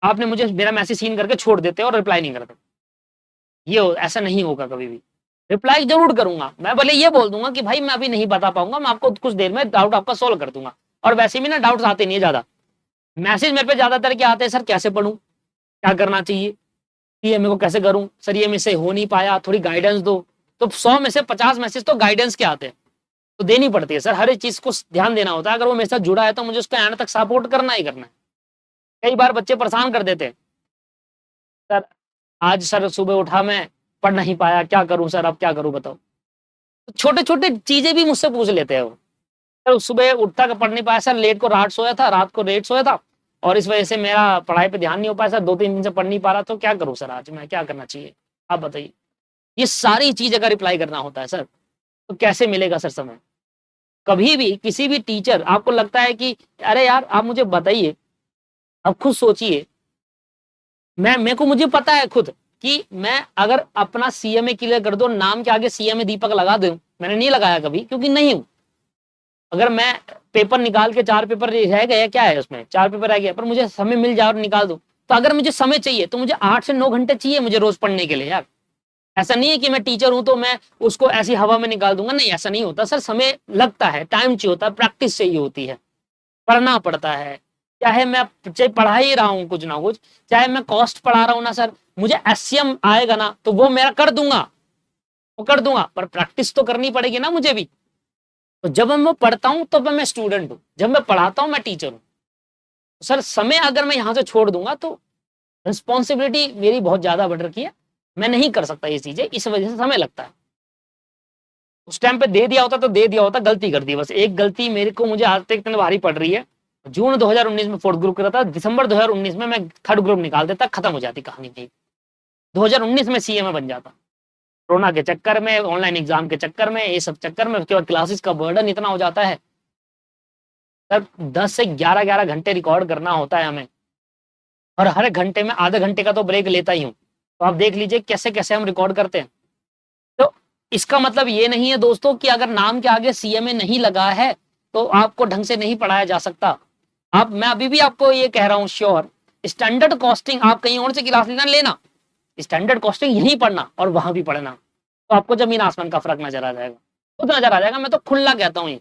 आपने मुझे मेरा मैसेज सीन करके छोड़ देते और रिप्लाई नहीं करते, ये ऐसा नहीं होगा कभी भी। रिप्लाई जरूर करूंगा, मैं भले ये बोल दूंगा कि भाई मैं अभी नहीं बता पाऊंगा, मैं आपको कुछ देर में डाउट आपका सोल्व कर दूंगा। और वैसे भी ना डाउट्स आते नहीं है ज्यादा, मैसेज मेरे पे ज्यादातर क्या आते हैं, सर कैसे पढ़ूं, क्या करना चाहिए, ये मेरे को कैसे करूं, सर ये मेरे से हो नहीं पाया, थोड़ी गाइडेंस दो। तो 100 में से 50 मैसेज तो गाइडेंस के आते हैं, तो देनी पड़ती है सर, हर एक चीज को ध्यान देना होता है। अगर वो मेरे साथ जुड़ा है तो मुझे उसका एंड तक सपोर्ट करना ही करना है। कई बार बच्चे परेशान कर देते हैं, सर आज सर सुबह उठा मैं पढ़ नहीं पाया, क्या करूं सर, अब क्या करूं बताओ। तो छोटे छोटे चीजें भी मुझसे पूछ लेते हैं वो, सर सुबह उठता का पढ़ नहीं पाया सर, रात को लेट सोया था और इस वजह से मेरा पढ़ाई पे ध्यान नहीं हो पाया सर, 2-3 दिन से पढ़ नहीं पा रहा, तो क्या करूं सर, आज मैं क्या करना चाहिए, आप बताइए। ये सारी चीज अगर रिप्लाई करना होता है सर, तो कैसे मिलेगा सर समय। कभी भी किसी भी टीचर आपको लगता है कि अरे यार आप मुझे बताइए, अब खुद सोचिए, मुझे पता है खुद कि मैं अगर अपना सीएमए क्लियर कर दो, नाम के आगे सीएमए दीपक लगा दूं, मैंने नहीं लगाया कभी क्योंकि नहीं हूं। अगर मैं पेपर निकाल के 4 पेपर रह गए, क्या है उसमें 4 पेपर रह गया, पर मुझे समय मिल जाए और निकाल दूं, तो अगर मुझे समय चाहिए तो मुझे 8 से 9 घंटे चाहिए मुझे रोज पढ़ने के लिए यार। ऐसा नहीं है कि मैं टीचर हूं तो मैं उसको ऐसी हवा में निकाल दूंगा, नहीं ऐसा नहीं होता सर, समय लगता है, टाइम चाहिए होता है, प्रैक्टिस चाहिए होती है, पढ़ना पड़ता है। चाहे मैं पढ़ा ही रहा हूं कुछ ना कुछ, चाहे मैं कॉस्ट पढ़ा रहा हूं ना सर, मुझे एससीएम आएगा ना तो वो मेरा कर दूंगा, पर प्रैक्टिस तो करनी पड़ेगी ना मुझे भी। तो जब मैं पढ़ता हूं तो मैं स्टूडेंट हूं, जब मैं पढ़ाता हूं मैं टीचर हूं। सर समय अगर मैं यहां से छोड़ दूंगा तो रिस्पॉन्सिबिलिटी मेरी बहुत ज्यादा बढ़ रखी है, मैं नहीं कर सकता ये चीजें, इस वजह से समय लगता है। उस टाइम पे दे दिया होता तो दे दिया होता, गलती कर दी बस, एक गलती मुझे आज तक इतनी भारी पड़ रही है। जून 2019 में फोर्थ ग्रुप करा था, दिसंबर 2019 में मैं थर्ड ग्रुप निकाल देता, खत्म हो जाती कहानी नहीं, 2019 में सीएमए बन जाता। कोरोना के चक्कर में, ऑनलाइन एग्जाम के चक्कर में, ये सब चक्कर में, उसके बाद क्लासेस का बर्डन इतना हो जाता है सर, 10 से 11 घंटे रिकॉर्ड करना होता है हमें, और हर घंटे में आधे घंटे का तो ब्रेक लेता ही हूँ। तो आप देख लीजिए कैसे कैसे हम रिकॉर्ड करते हैं। तो इसका मतलब ये नहीं है दोस्तों कि अगर नाम के आगे सीएमए नहीं लगा है तो आपको ढंग से नहीं पढ़ाया जा सकता। मैं अभी भी आपको ये कह रहा हूँ श्योर, स्टैंडर्ड कॉस्टिंग आप कहीं और से क्लास लेना, स्टैंडर्ड कॉस्टिंग यहीं पढ़ना और वहां भी पढ़ना, तो आपको जमीन आसमान का फर्क नजर आ जाएगा, खुद नजर आ जाएगा। मैं तो खुला कहता हूँ ये,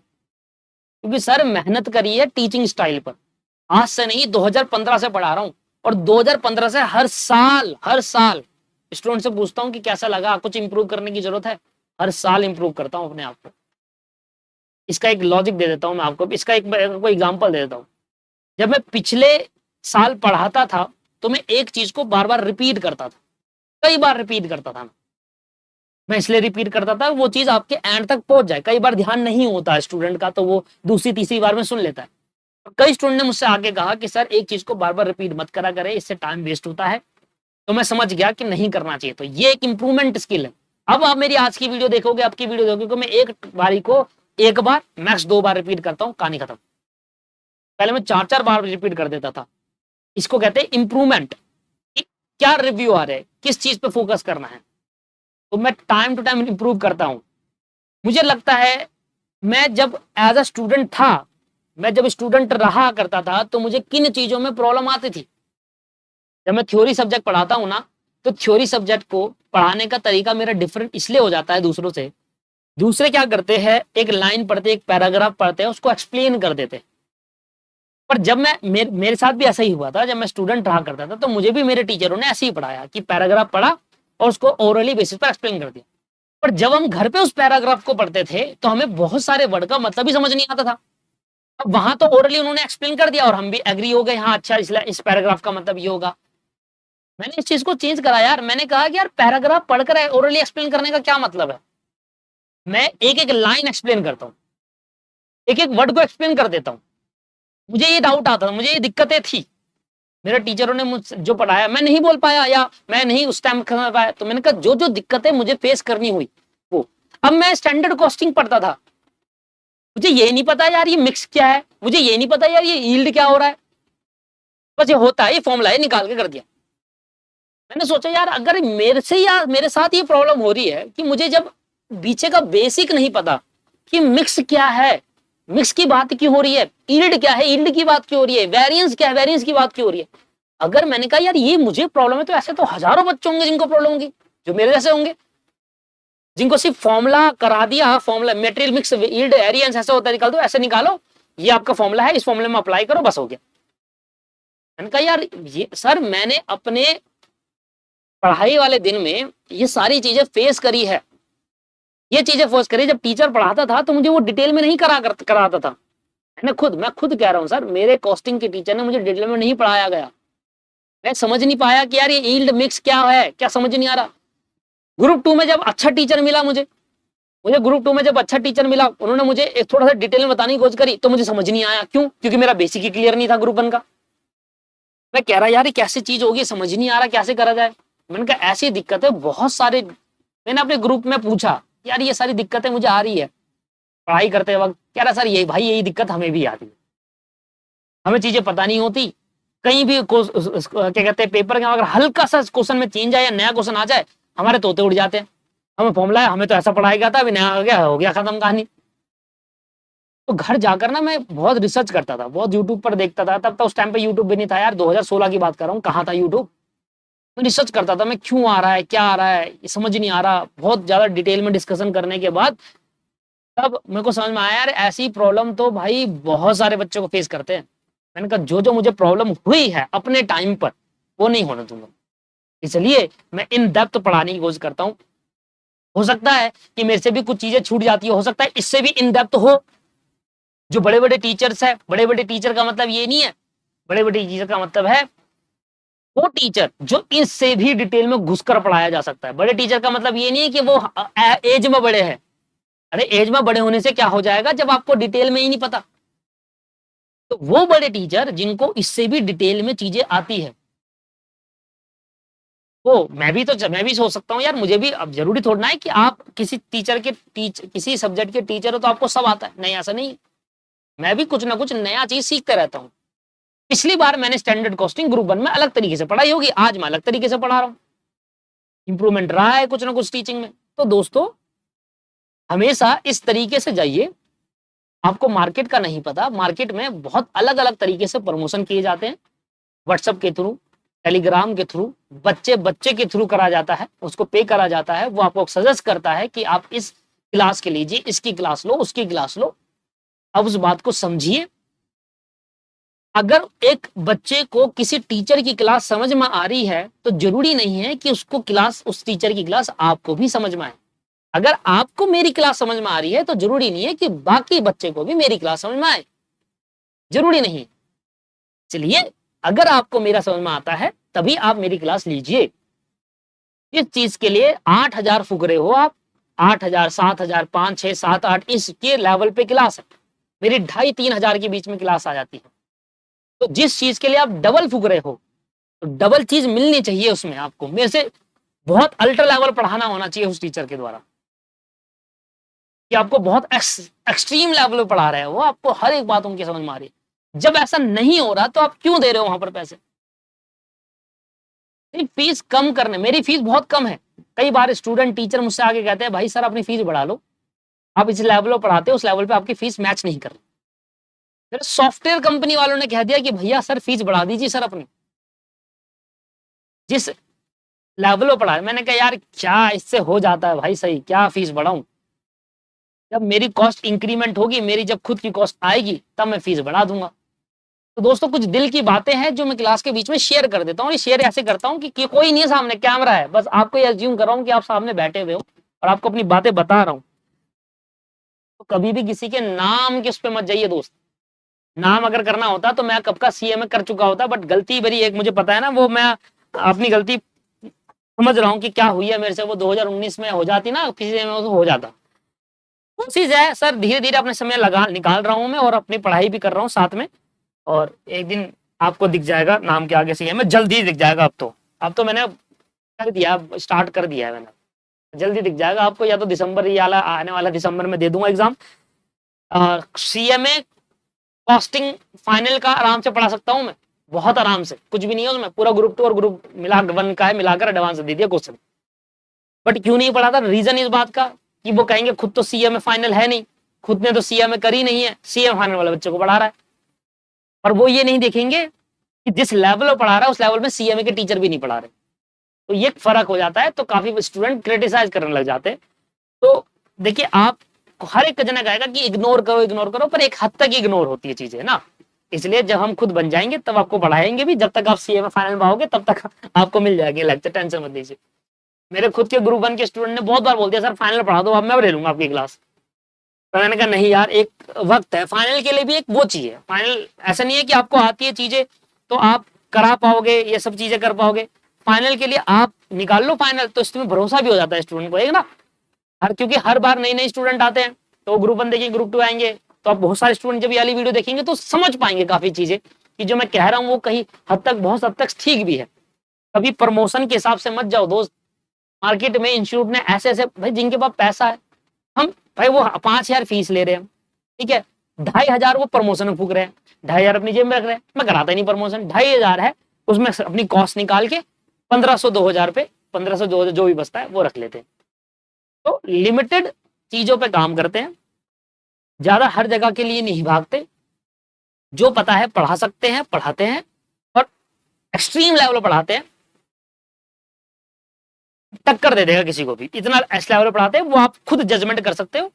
क्योंकि सर मेहनत करी है टीचिंग स्टाइल पर, आज से नहीं 2015 से पढ़ा रहा हूँ, और 2015 से हर साल स्टूडेंट से पूछता हूँ कि कैसा लगा, कुछ इंप्रूव करने की जरूरत है, हर साल इंप्रूव करता हूँ अपने आप को। इसका एक लॉजिक दे देता हूँ मैं आपको, इसका एक कोई एग्जांपल दे देता हूँ। जब मैं पिछले साल पढ़ाता था तो मैं एक चीज को बार बार रिपीट करता था, कई बार रिपीट करता था। मैं इसलिए रिपीट करता था वो चीज आपके एंड तक पहुंच जाए। कई बार ध्यान नहीं होता है स्टूडेंट का, तो वो दूसरी तीसरी बार में सुन लेता है। कई स्टूडेंट ने मुझसे आगे कहा कि सर एक चीज को बार बार रिपीट मत करा करें, इससे टाइम वेस्ट होता है। तो मैं समझ गया कि नहीं करना चाहिए। तो ये एक इंप्रूवमेंट स्किल है। अब आप मेरी आज की वीडियो देखोगे, आपकी वीडियो देखोगे, मैं एक बारी को एक बार मैक्स 2 बार रिपीट करता हूँ, कहानी खत्म। पहले मैं 4-4 बार रिपीट कर देता था। इसको कहते हैं इंप्रूवमेंट। क्या रिव्यू आ रहे हैं, किस चीज पे फोकस करना है, तो मैं टाइम टू टाइम इंप्रूव करता हूं। मुझे लगता है मैं जब एज अ स्टूडेंट था, मैं जब स्टूडेंट रहा करता था, तो मुझे किन चीजों में प्रॉब्लम आती थी। जब मैं थ्योरी सब्जेक्ट पढ़ाता हूं ना, तो थ्योरी सब्जेक्ट को पढ़ाने का तरीका मेरा डिफरेंट इसलिए हो जाता है दूसरों से। दूसरे क्या करते हैं, एक लाइन पढ़ते, एक पैराग्राफ पढ़ते हैं, उसको एक्सप्लेन कर देते हैं। पर जब मेरे साथ भी ऐसा ही हुआ था, जब मैं स्टूडेंट रहा करता था, तो मुझे भी मेरे टीचरों ने ऐसे ही पढ़ाया कि पैराग्राफ पढ़ा और उसको ओरली बेसिस पर एक्सप्लेन कर दिया। पर जब हम घर पे उस पैराग्राफ को पढ़ते थे, तो हमें बहुत सारे वर्ड का मतलब ही समझ नहीं आता था। अब वहां तो ओरली उन्होंने एक्सप्लेन कर दिया और हम भी एग्री हो गए, हाँ अच्छा इस पैराग्राफ का मतलब ये होगा। मैंने इस चीज को चेंज करा यार। मैंने कहा कि यार पैराग्राफ पढ़कर ओरली एक्सप्लेन करने का क्या मतलब है। मैं एक एक लाइन एक्सप्लेन करता हूँ, एक एक वर्ड को एक्सप्लेन कर देता हूँ। मुझे ये डाउट आता था, मुझे ये दिक्कतें थी। मेरे टीचरों ने मुझसे जो पढ़ाया मैं नहीं बोल पाया, या मैं नहीं उस टाइम कर पाया, तो मैंने कहा जो जो दिक्कतें मुझे फेस करनी हुई वो। अब मैं स्टैंडर्ड कॉस्टिंग पढ़ता था, मुझे ये नहीं पता यार ये मिक्स क्या है, मुझे ये नहीं पता यार ये यील्ड क्या हो रहा है, बस ये होता है, ये फॉर्मूला है, निकाल के कर दिया। मैंने सोचा यार अगर मेरे से या मेरे साथ ये प्रॉब्लम हो रही है कि मुझे जब पीछे का बेसिक नहीं पता कि मिक्स क्या है, मिक्स की बात क्यों हो रही है, यील्ड क्या है, यील्ड की बात क्यों हो रही है, वेरिएंस क्या है, वेरिएंस की बात क्यों हो रही है। अगर मैंने कहा यार ये मुझे प्रॉब्लम है, तो ऐसे तो हजारों बच्चे होंगे जिनको प्रॉब्लम होगी, जो मेरे जैसे होंगे, जिनको सिर्फ फॉर्मूला करा दिया, formula material mix yield variance ऐसा होता है, निकाल दो, ऐसे निकालो, ये आपका फॉर्मूला है, इस फॉर्मूले में अप्लाई करो, बस हो गया। मैंने कहा यार ये सर मैंने अपने पढ़ाई वाले दिन में ये सारी चीजें फेस करी है, ये चीजें फेस करी। जब टीचर पढ़ाता था तो मुझे वो डिटेल में नहीं कराता था। मैं खुद कह रहा हूँ सर, मेरे कॉस्टिंग के टीचर ने मुझे डिटेल में नहीं पढ़ाया गया। मैं समझ नहीं पाया कि यार ये यील्ड मिक्स क्या है, क्या समझ नहीं आ रहा। ग्रुप 2 में जब अच्छा टीचर मिला मुझे ग्रुप 2 में जब अच्छा टीचर मिला, उन्होंने मुझे एक थोड़ा सा डिटेल में बताने की कोशिश करी, तो मुझे समझ नहीं आया। क्यों? क्योंकि मेरा बेसिक ही क्लियर नहीं था ग्रुप 1 का। मैं कह रहा यार ये कैसी चीज होगी, समझ नहीं आ रहा कैसे करा जाए। मैंने कहा ऐसी दिक्कत है बहुत सारे। मैंने अपने ग्रुप में पूछा यार ये सारी दिक्कतें मुझे आ रही है पढ़ाई करते वक्त। कह रहा सर यही भाई यही दिक्कत हमें भी आती है, हमें चीजें पता नहीं होती। कहीं भी क्या कहते हैं पेपर का अगर हल्का सा क्वेश्चन में चेंज आए या नया क्वेश्चन आ जाए, हमारे तोते उड़ जाते हैं। हमें फॉर्मूला है, हमें तो ऐसा पढ़ाया गया था, अभी नया हो गया खत्म कहानी। तो घर जाकर ना मैं बहुत रिसर्च करता था, बहुत यूट्यूब पर देखता था। तब तो उस टाइम पे यूट्यूब भी नहीं था यार, 2016 की बात कर रहा हूँ, कहाँ था यूट्यूब। मैं रिसर्च करता था, मैं क्यों आ रहा है, क्या आ रहा है, ये समझ नहीं आ रहा। बहुत ज्यादा डिटेल में डिस्कशन करने के बाद तब मेरे को समझ में आया यार ऐसी प्रॉब्लम तो भाई बहुत सारे बच्चों को फेस करते हैं। मैंने कहा जो जो मुझे प्रॉब्लम हुई है अपने टाइम पर वो नहीं होने दूंगा, इसलिए मैं इन डेप्थ पढ़ाने की कोशिश करता हूँ। हो सकता है कि मेरे से भी कुछ चीजें छूट जाती है, हो सकता है इससे भी इन डेप्थ हो। जो बड़े बड़े टीचर्स है, बड़े बड़े टीचर का मतलब ये नहीं है, बड़े बड़े टीचर का मतलब है वो टीचर जो इससे भी डिटेल में घुसकर पढ़ाया जा सकता है। बड़े टीचर का मतलब ये नहीं है कि वो एज में बड़े हैं। अरे एज में बड़े होने से क्या हो जाएगा जब आपको डिटेल में ही नहीं पता। तो वो बड़े टीचर जिनको इससे भी डिटेल में चीजें आती है, वो मैं भी सोच सकता हूँ यार, मुझे भी अब जरूरी थोड़ा है कि आप किसी किसी सब्जेक्ट के टीचर हो तो आपको सब आता है, नहीं ऐसा नहीं। मैं भी कुछ ना कुछ नया चीज सीखते रहता हूँ। पिछली बार मैंने स्टैंडर्ड कॉस्टिंग ग्रुप 1 में अलग तरीके से पढ़ाई होगी, आज मैं अलग तरीके से पढ़ा रहा हूँ। इंप्रूवमेंट रहा है कुछ ना कुछ टीचिंग में। तो दोस्तों हमेशा इस तरीके से जाइए। आपको मार्केट का नहीं पता, मार्केट में बहुत अलग अलग तरीके से प्रमोशन किए जाते हैं, व्हाट्सएप के थ्रू, टेलीग्राम के थ्रू, बच्चे के थ्रू करा जाता है, उसको पे करा जाता है। वो आपको सजेस्ट करता है कि आप इस क्लास के लीजिए, इसकी क्लास लो, उसकी क्लास लो। अब उस बात को समझिए, अगर एक बच्चे को किसी टीचर की क्लास समझ में आ रही है तो जरूरी नहीं है कि उसको क्लास, उस टीचर की क्लास आपको भी समझ में आए। अगर आपको मेरी क्लास समझ में आ रही है तो जरूरी नहीं है कि बाकी बच्चे को भी मेरी क्लास समझ में आए, जरूरी नहीं। चलिए, अगर आपको मेरा समझ में आता है तभी आप मेरी क्लास लीजिए। इस चीज के लिए 8,000 फुकरे हो आप, 8,000, 7,000, 5, 6, 7, 8 इसके लेवल पे क्लास है। मेरी 2,500-3,000 के बीच में क्लास आ जाती है। तो जिस चीज के लिए आप डबल फूक रहे हो तो डबल चीज मिलनी चाहिए उसमें आपको। मेरे से बहुत अल्ट्रा लेवल पढ़ाना होना चाहिए उस टीचर के द्वारा, कि आपको बहुत एक्सट्रीम लेवल पे पढ़ा रहे हैं वो, आपको हर एक बात उनकी समझ में आ रही है। जब ऐसा नहीं हो रहा तो आप क्यों दे रहे हो वहां पर पैसे? फीस कम करने, मेरी फीस बहुत कम है। कई बार स्टूडेंट टीचर मुझसे आके कहते हैं भाई सर अपनी फीस बढ़ा लो, आप इस लेवल पर पढ़ाते हो, उस लेवल पे आपकी फीस मैच नहीं कर रही। फिर सॉफ्टवेयर कंपनी वालों ने कह दिया कि भैया सर फीस बढ़ा दीजिए सर अपनी, जिस लेवल पर पढ़ा। मैंने कहा यार क्या इससे हो जाता है भाई सही, क्या फीस बढ़ाऊं? जब मेरी कॉस्ट इंक्रीमेंट होगी, मेरी जब खुद की कॉस्ट आएगी तब मैं फीस बढ़ा दूंगा। तो दोस्तों कुछ दिल की बातें हैं जो मैं क्लास के बीच में शेयर कर देता हूँ। ये शेयर ऐसे करता हूँ कि कोई नहीं है सामने, कैमरा है, बस आपको ये अज्यूम कर रहा हूँ कि आप सामने बैठे हुए हो और आपको अपनी बातें बता रहा हूँ। तो कभी भी किसी के नाम के उस पर मत जाइए दोस्त। नाम अगर करना होता तो मैं कब का सीएमए कर चुका होता, बट गलती मेरी एक मुझे पता है ना, वो मैं अपनी गलती समझ रहा हूँ कि क्या हुई है मेरे से। वो 2019 में हो जाती ना किसी में, हो जाता। कोशिश है सर, धीरे धीरे अपने समय लगा निकाल रहा हूँ मैं, और अपनी पढ़ाई भी कर रहा हूँ साथ में। और एक दिन आपको दिख जाएगा नाम के आगे सीएमए, जल्दी दिख जाएगा। अब तो मैंने कर दिया, स्टार्ट कर दिया है मैंने, जल्दी दिख जाएगा आपको। या तो दिसंबर, या आने वाला दिसंबर में दे दूंगा एग्जाम। सीएमए कॉस्टिंग फाइनल का आराम से पढ़ा सकता हूं मैं, बहुत आराम से, कुछ भी नहीं है उसमें। पूरा ग्रुप 2 और ग्रुप मिला 1 का है, मिलाकर एडवांस दे दिया क्वेश्चन। बट क्यों नहीं पढ़ा था? रीजन इस बात का कि वो कहेंगे खुद तो सीएमए फाइनल है नहीं, खुद ने तो सीएमए करी नहीं है, सीएमए फाइनल वाले बच्चे को पढ़ा रहा है। और वो ये नहीं देखेंगे कि जिस लेवल में पढ़ा रहा है उस लेवल में सीएमए के टीचर भी नहीं पढ़ा रहे। तो ये फर्क हो जाता है, तो काफी स्टूडेंट क्रिटिसाइज करने लग जाते हैं। तो देखिए, आप हर एक जना कहेगा कि इग्नोर करो इग्नोर करो, पर एक हद तक इग्नोर होती है चीजें ना। इसलिए जब हम खुद बन जाएंगे तब आपको पढ़ाएंगे भी, जब तक आप सीएमए फाइनल में आओगे तब तक आपको मिल जाएगी लेक्चर, टेंशन मत लीजिए। मेरे खुद के ग्रुप 1 के स्टूडेंट ने बहुत बार बोल दिया सर फाइनल पढ़ा दो, अब मैं ले लूंगा आपकी क्लास। तो मैंने कहा नहीं यार, एक वक्त है फाइनल के लिए भी, एक वो चीज है फाइनल। ऐसा नहीं है कि आपको आती है चीजें तो आप करा पाओगे, ये सब चीजें कर पाओगे। फाइनल के लिए आप निकाल लो फाइनल, तो इसमें भरोसा भी हो जाता है स्टूडेंट को, एक ना। क्योंकि हर बार नई नई स्टूडेंट आते हैं, तो ग्रुप 1 देखिए, ग्रुप 2 आएंगे, तो आप बहुत सारे स्टूडेंट जब ये वाली वीडियो देखेंगे तो समझ पाएंगे काफी चीजें कि जो मैं कह रहा हूँ वो कहीं हद तक, बहुत हद तक ठीक भी है। कभी प्रमोशन के हिसाब से मत जाओ दोस्त। मार्केट में इंस्टीट्यूट ने ऐसे ऐसे भाई जिनके पास पैसा है, हम भाई वो 5,000 फीस ले रहे हैं, ठीक है, 2,500 वो प्रमोशन में फूक रहे हैं, 2,500 अपनी जेब में रख रहे हैं। मैं कराता ही नहीं प्रमोशन, 2,500 है उसमें अपनी कॉस्ट निकाल के 1,500 2,000 पे, 1,500 2,000 जो भी बचता है वो रख लेते हैं। तो लिमिटेड चीजों पे काम करते हैं, ज्यादा हर जगह के लिए नहीं भागते। जो पता है पढ़ा सकते हैं, पढ़ाते हैं, और एक्सट्रीम लेवल पढ़ाते हैं, टक्कर दे देगा किसी को भी। इतना एस लेवल पढ़ाते हैं, वो आप खुद जजमेंट कर सकते हो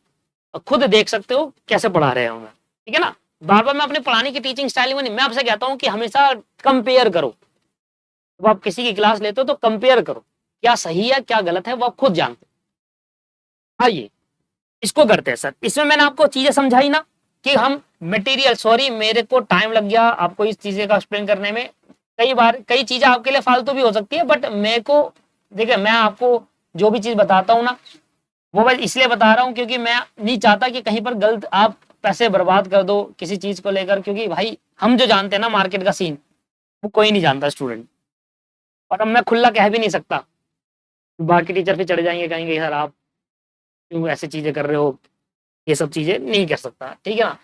और खुद देख सकते हो कैसे पढ़ा रहे हो मैं, ठीक है ना। बार बार मैं अपने पढ़ाने की टीचिंग स्टाइल में नहीं, मैं आपसे कहता हूं कि हमेशा कंपेयर करो। जब आप किसी की क्लास लेते हो तो कंपेयर करो, क्या सही है क्या गलत है वो आप खुद जानते हो। आइए इसको करते हैं सर। इसमें मैंने आपको चीजें समझाई ना कि हम मटेरियल, सॉरी मेरे को टाइम लग गया आपको इस चीजें का एक्सप्लेन करने में। कई बार कई चीजें आपके लिए फालतू भी हो सकती है, बट मेरे को देखिए, मैं आपको जो भी चीज बताता हूँ ना, वो मैं इसलिए बता रहा हूँ क्योंकि मैं नहीं चाहता कि कहीं पर गलत आप पैसे बर्बाद कर दो किसी चीज को लेकर। क्योंकि भाई हम जो जानते हैं ना मार्केट का सीन, वो कोई नहीं जानता स्टूडेंट। और अब मैं खुला कह भी नहीं सकता, बाकी टीचर पे चढ़ जाएंगे, कहेंगे सर आप क्यों ऐसी चीजें कर रहे हो, ये सब चीजें नहीं कर सकता, ठीक है ना।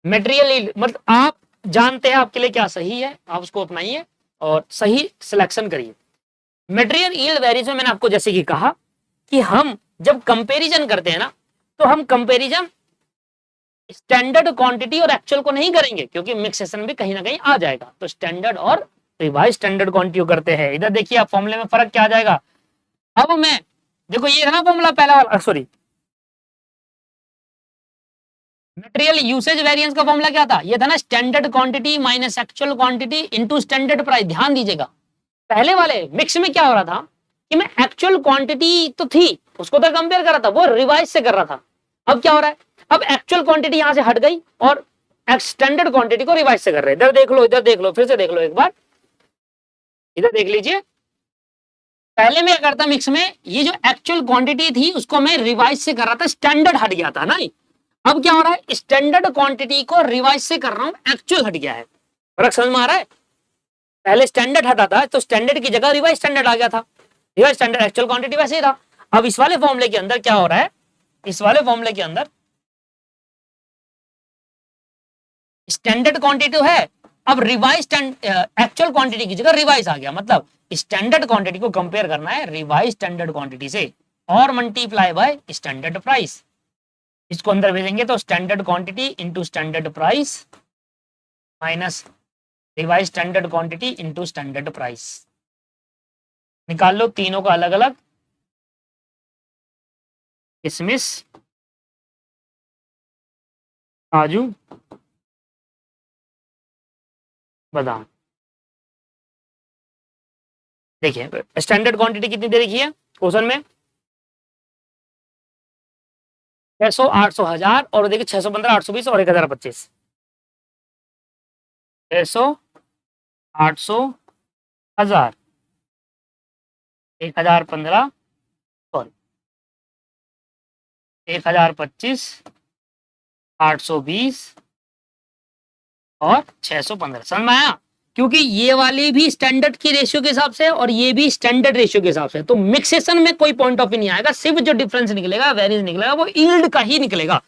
मटेरियल मतलब आप जानते हैं आपके लिए क्या सही है, आप उसको अपनाइए और सही सिलेक्शन करिए। मटेरियल यील्ड वेरीज में मैंने आपको जैसे कि कहा कि हम जब कंपैरिजन करते हैं ना, तो हम कंपैरिजन स्टैंडर्ड क्वांटिटी और एक्चुअल को नहीं करेंगे, क्योंकि मिक्सेशन भी कहीं ना कहीं आ जाएगा। तो स्टैंडर्ड और रिवाइज स्टैंडर्ड क्वांटिटी करते हैं। इधर देखिए आप फॉर्मूले में फर्क क्या आ जाएगा। अब मैं देखो ये रहा फॉर्मूला पहला वाला, सॉरी मटेरियल यूसेज वेरिएंस का फॉर्मूला क्या था? ये था ना standard quantity minus actual quantity into standard price. ध्यान दीजिएगा, पहले वाले मिक्स में क्या हो रहा था कि मैं एक्चुअल क्वांटिटी तो थी उसको तो कंपेयर कर रहा था, वो रिवाइज से कर रहा था। अब क्या हो रहा है, अब एक्चुअल क्वांटिटी यहां से हट गई और स्टैंडर्ड क्वांटिटी को रिवाइज से कर रहे हैं। इधर देख लो, इधर देख लो, फिर से देख लो एक बार, इधर देख लीजिए। पहले मैं क्या करता मिक्स में, ये जो एक्चुअल क्वांटिटी थी उसको मैं रिवाइज से कर रहा था, स्टैंडर्ड हट गया था ना। अब क्या हो रहा है, स्टैंडर्ड क्वांटिटी को रिवाइज से कर रहा हूं, एक्चुअल हट गया है। फर्क समझ में आ रहा है? पहले स्टैंडर्ड हटा था तो स्टैंडर्ड की जगह रिवाइज स्टैंडर्ड आ गया था, रिवाइज स्टैंडर्ड, एक्चुअल क्वांटिटी वैसे ही था। अब इस वाले फॉर्मूले के अंदर क्या हो रहा है, इस वाले फॉर्मूले के अंदर स्टैंडर्ड क्वांटिटी है, अब रिवाइज एक्चुअल क्वांटिटी की जगह रिवाइज आ गया। मतलब स्टैंडर्ड क्वांटिटी को कंपेयर करना है रिवाइज स्टैंडर्ड क्वांटिटी से और मल्टीप्लाई बाय स्टैंडर्ड प्राइस। इसको अंदर भेजेंगे तो standard quantity into standard price minus revise standard quantity into standard price. निकाल लो तीनों का अलग अलग। किशमिश, काजू, बादाम। देखिए स्टैंडर्ड क्वांटिटी कितनी दे रखी है क्वेश्चन में, 600, 800, 1000 और देखिए 615, 820 और 1025। 600, 800, 1000, 1015, सॉरी 1025, 820 और 615। समझ में आया? क्योंकि ये वाली भी स्टैंडर्ड की रेशियो के हिसाब से और ये भी स्टैंडर्ड रेशियो के हिसाब से, तो मिक्सेशन में कोई पॉइंट ऑफ व्यू नहीं आएगा, सिर्फ जो डिफरेंस निकलेगा, वेरिएंस निकलेगा, वो यील्ड का ही निकलेगा,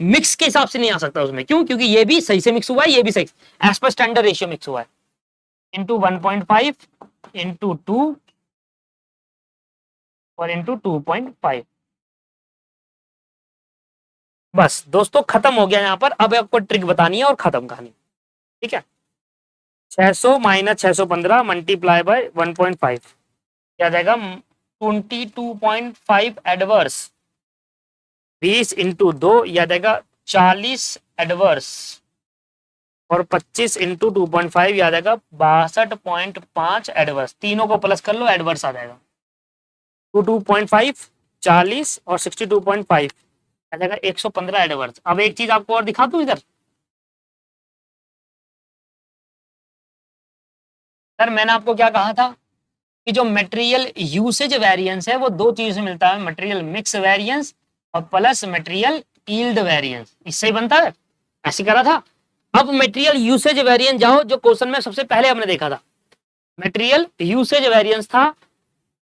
मिक्स के हिसाब से नहीं आ सकता उसमें। क्यों? क्योंकि ये भी सही से मिक्स हुआ है, ये भी सही as per standard ratio mix हुआ है। इंटू 1.5 इंटू 2 और इंटू 2.5। बस दोस्तों खत्म हो गया यहाँ पर। अब आपको ट्रिक बतानी है और खत्म कहानी। ठीक है, 600 माइनस 615 मल्टीप्लाई बाय 1.5 क्या जाएगा, 22.5 एडवर्स, 20 इंटू 2 याद आएगा 40 एडवर्स और 25 इंटू 2.5 याद आएगा 62.5 एडवर्स। तीनों को प्लस कर लो, एडवर्स आ जाएगा। 2.5, 40 और 62.5 आ जाएगा 115 एडवर्स। अब एक चीज आपको और दिखा दूं इधर, सर मैंने आपको क्या कहा था कि जो मटेरियल यूसेज वेरिएंस है वो दो चीजों से मिलता है, मटेरियल मिक्स वेरिएंस और प्लस मटेरियल यील्ड वेरिएंस, इससे ही बनता है, ऐसे करा था। अब मटेरियल यूसेज वेरिएंस जाओ, जो क्वेश्चन में सबसे पहले हमने देखा था, मटेरियल यूसेज वेरिएंस था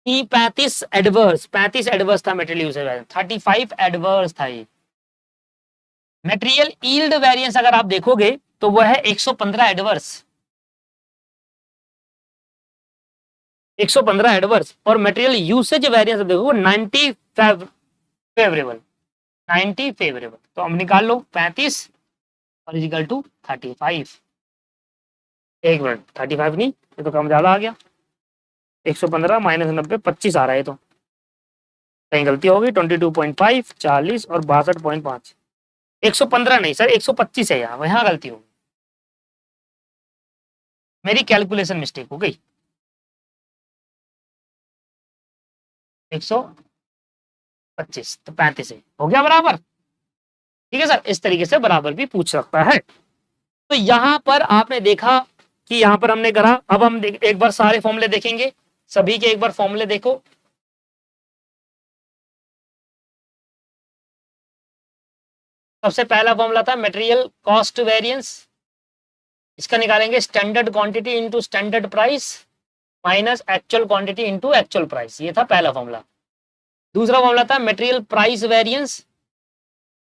कि 35 एडवर्स था मटेरियल यूसेज वेरिएंस, 35 एडवर्स था ये। मटेरियल यील्ड वेरिएंस अगर आप देखोगे तो वह है 115 एडवर्स, 115 एडवर्स। और मटेरियल यूसेज वेरिएंस देखो 90 फेवरेबल, 90 फेवरेबल। तो हम निकाल लो 35 और इजिकल टू 35। एक मिनट, 35 नहीं, ये तो कम ज्यादा आ गया, 115 माइनस 90, 25 आ रहा है। तो कहीं गलती होगी, 22.5, 40 और 62.5, 115 नहीं सर 125 है यहाँ, वहां गलती होगी, मेरी कैलकुलेशन मिस्टेक हो गई। 125 तो 35 है, हो गया बराबर। ठीक है सर, इस तरीके से बराबर भी पूछ सकता है। तो यहां पर आपने देखा कि यहां पर हमने करा। अब हम एक बार सारे फॉर्मूले देखेंगे, सभी के एक बार फॉर्मूले देखो। सबसे पहला फॉर्मूला था मटेरियल कॉस्ट वेरिएंस, इसका निकालेंगे standard quantity into standard price minus actual quantity into actual price, ये था पहला फॉर्मूला। दूसरा फॉर्मूला था मटेरियल प्राइस वेरिएंस,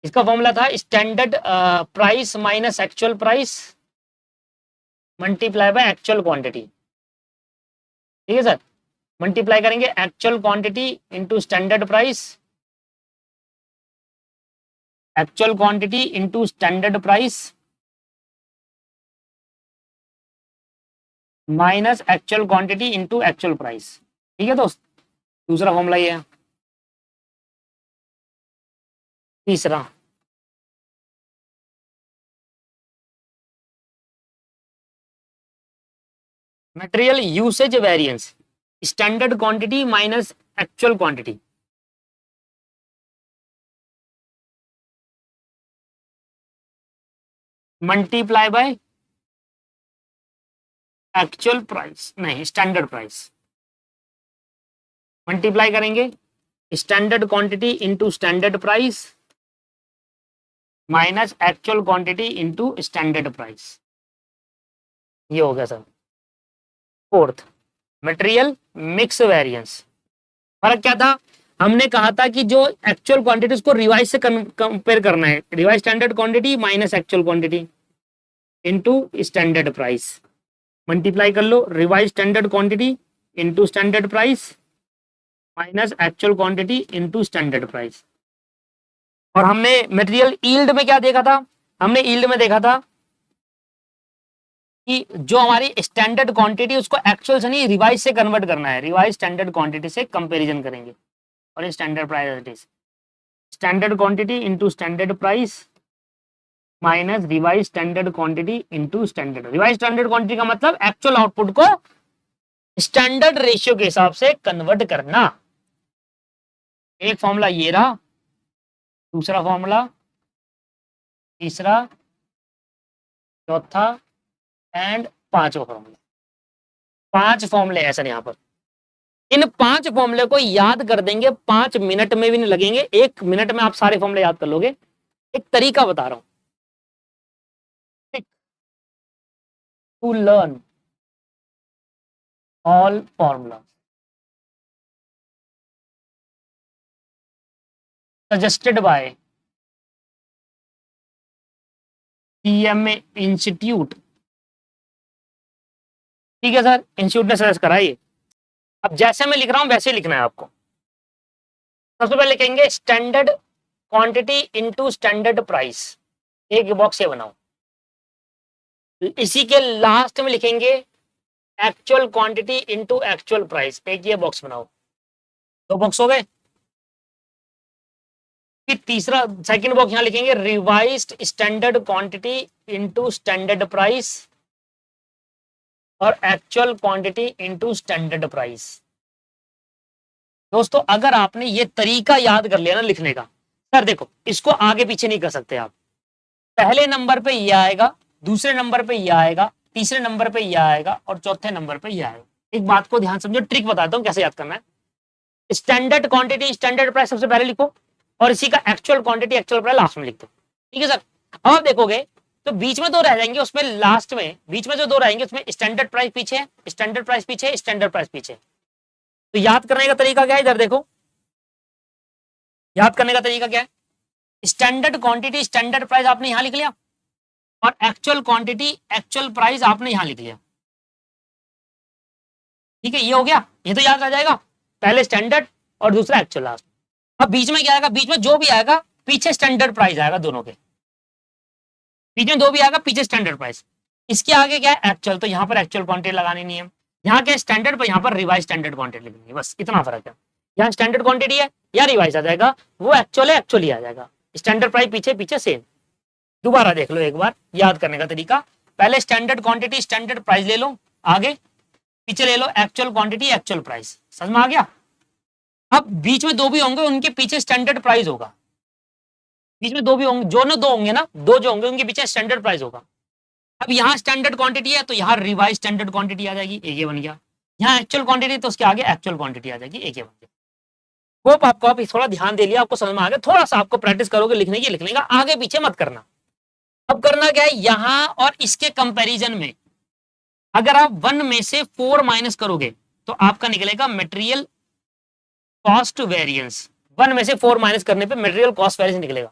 इसका फॉर्मूला था standard price minus actual price multiply by actual quantity. ठीक है सर, मल्टीप्लाई करेंगे actual quantity into standard price, actual quantity into standard price minus actual quantity into actual price. ठीक है दोस्त, दूसरा formula ये है। तीसरा material usage variance, standard quantity minus actual quantity. Multiply by actual price, नहीं standard price. Multiply करेंगे standard quantity into standard price minus actual quantity into standard price. ये हो गया sir. Fourth, material mix variance. फर्क क्या था? हमने कहा था कि जो एक्चुअल क्वांटिटी उसको रिवाइज से कंपेयर करना है, revise standard quantity minus actual quantity into standard price. Multiply कर लो, revise standard quantity into standard price minus actual quantity into standard price. और हमने मटेरियल यील्ड में क्या देखा था? हमने यील्ड में देखा था कि जो हमारी स्टैंडर्ड क्वांटिटी उसको एक्चुअल से नहीं रिवाइज से कन्वर्ट करना है, रिवाइज स्टैंडर्ड क्वांटिटी से कंपैरिजन करेंगे और standard price, standard quantity into standard price minus revise standard quantity into standard. Revise standard quantity का मतलब एक्चुअल आउटपुट को स्टैंडर्ड रेशियो के हिसाब से कन्वर्ट करना। एक फॉर्मूला ये रहा, दूसरा फॉर्मूला, तीसरा, चौथा एंड पांचवा फॉर्मूला। 5 फॉर्मूले हैं सर यहाँ पर। इन 5 फॉर्मूले को याद कर देंगे, 5 मिनट में भी नहीं लगेंगे, 1 मिनट में आप सारे फॉर्मूले याद कर लोगे। एक तरीका बता रहा हूं to learn all formula suggested by CMA institute. ठीक है सर, इंस्टीट्यूट ने सजेस्ट करा ये। अब जैसे मैं लिख रहा हूं वैसे लिखना है आपको। सबसे पहले लिखेंगे standard quantity into standard price, एक बॉक्स ये बनाओ। इसी के लास्ट में लिखेंगे actual quantity into actual price, एक ये बॉक्स बनाओ। 2 बॉक्स हो गए। फिर तीसरा सेकंड बॉक्स यहां लिखेंगे revised standard quantity into standard price और actual quantity into standard price. दोस्तों अगर आपने ये तरीका याद कर लिया ना लिखने का, सर देखो इसको आगे पीछे नहीं कर सकते आप। पहले नंबर पे ये आएगा, दूसरे नंबर पे ये आएगा, तीसरे नंबर पे ये आएगा और चौथे नंबर पे ये आएगा। एक बात को ध्यान समझो, ट्रिक बताता हूं कैसे याद करना है। स्टैंडर्ड क्वांटिटी स्टैंडर्ड प्राइस सबसे पहले लिखो और इसी का actual quantity actual price last में लिख दो। ठीक है सर। अब आप देखोगे तो बीच में 2 रह जाएंगे, उसमें लास्ट में बीच में जो 2 रहेंगे उसमें स्टैंडर्ड प्राइस पीछे, स्टैंडर्ड प्राइस पीछे, स्टैंडर्ड प्राइस पीछे। तो याद करने का तरीका क्या है? इधर देखो, याद करने का तरीका क्या है? स्टैंडर्ड क्वांटिटी स्टैंडर्ड प्राइस आपने यहां लिख लिया और एक्चुअल क्वांटिटी एक्चुअल प्राइस आपने यहां लिख लिया। ठीक है, ये हो गया, ये तो याद रह जाएगा। पहले स्टैंडर्ड और दूसरा एक्चुअल लास्ट। अब बीच में क्या आएगा? बीच में जो भी आएगा पीछे स्टैंडर्ड प्राइस आएगा, दोनों के बीच में 2 भी आएगा, पीछे स्टैंडर्ड प्राइस। इसके आगे क्या है? एक्चुअल, तो यहाँ पर एक्चुअल क्वांटिटी लगानी नहीं है। यहाँ क्या स्टैंडर्ड पर, यहाँ पर रिवाइज स्टैंडर्ड क्वांटिटी लिखनी है, बस इतना फर्क है। यहाँ स्टैंडर्ड क्वांटिटी है या रिवाइज आ जाएगा, वो एक्चुअल है एक्चुअली आ जाएगा। स्टैंडर्ड प्राइस पीछे पीछे सेम। दोबारा देख लो एक बार, याद करने का तरीका। पहले स्टैंडर्ड क्वांटिटी स्टैंडर्ड प्राइस ले लो, आगे पीछे ले लो एक्चुअल क्वांटिटी एक्चुअल प्राइस। समझ में आ गया? अब बीच में 2 भी होंगे, उनके पीछे स्टैंडर्ड प्राइस होगा। बीच में 2 भी होंगे, जो ना 2 होंगे ना, 2 जो होंगे उनके पीछे स्टैंडर्ड प्राइस होगा। अब यहाँ स्टैंडर्ड क्वांटिटी है तो यहाँ रिवाइज स्टैंडर्ड क्वांटिटी आ जाएगी, एक ये बन गया। यहाँ एक्चुअल क्वांटिटी तो उसके आगे एक्चुअल क्वांटिटी आ जाएगी, एक ये बन गया। होप आपको आप थोड़ा ध्यान दे लिया, आपको समझ में आ गया। थोड़ा सा आपको प्रैक्टिस करोगे लिखने की, लिखने का आगे पीछे मत करना। अब करना क्या है, यहां और इसके कंपैरिजन में अगर आप 1 में से 4 माइनस करोगे तो आपका निकलेगा मटेरियल कॉस्ट वेरिएंस। 1 में से 4 माइनस करने पे मटेरियल कॉस्ट वेरिएंस निकलेगा।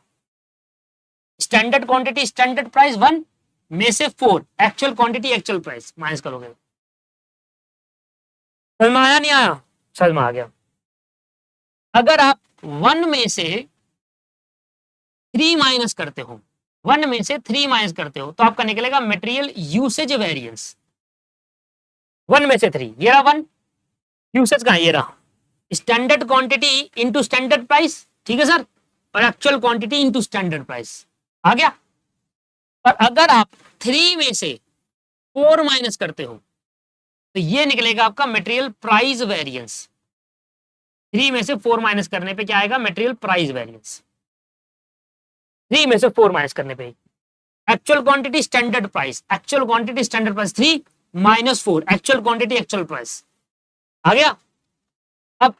स्टैंडर्ड क्वांटिटी स्टैंडर्ड प्राइस 1 में से 4 actual quantity actual price minus करोगे। समझ में आया नहीं आया? समझ में आ गया। अगर आप 1 में से 3 माइनस करते हो, 1 में से 3 माइनस करते हो तो आपका निकलेगा मटेरियल यूसेज वेरिएंस। 1 में से 3, ये रहा 1, यूसेज का ये रहा standard quantity into standard price. ठीक है सर, और actual quantity into standard price आ गया। और अगर आप 3 में से 4 माइनस करते हो तो ये निकलेगा आपका मटेरियल प्राइस वेरिएंस। 3 में से 4 माइनस करने पे क्या आएगा, मटेरियल प्राइस वेरिएंस। 3 में से 4 माइनस करने पे actual quantity standard price, actual quantity standard price 3 minus 4 actual quantity actual price आ गया। अब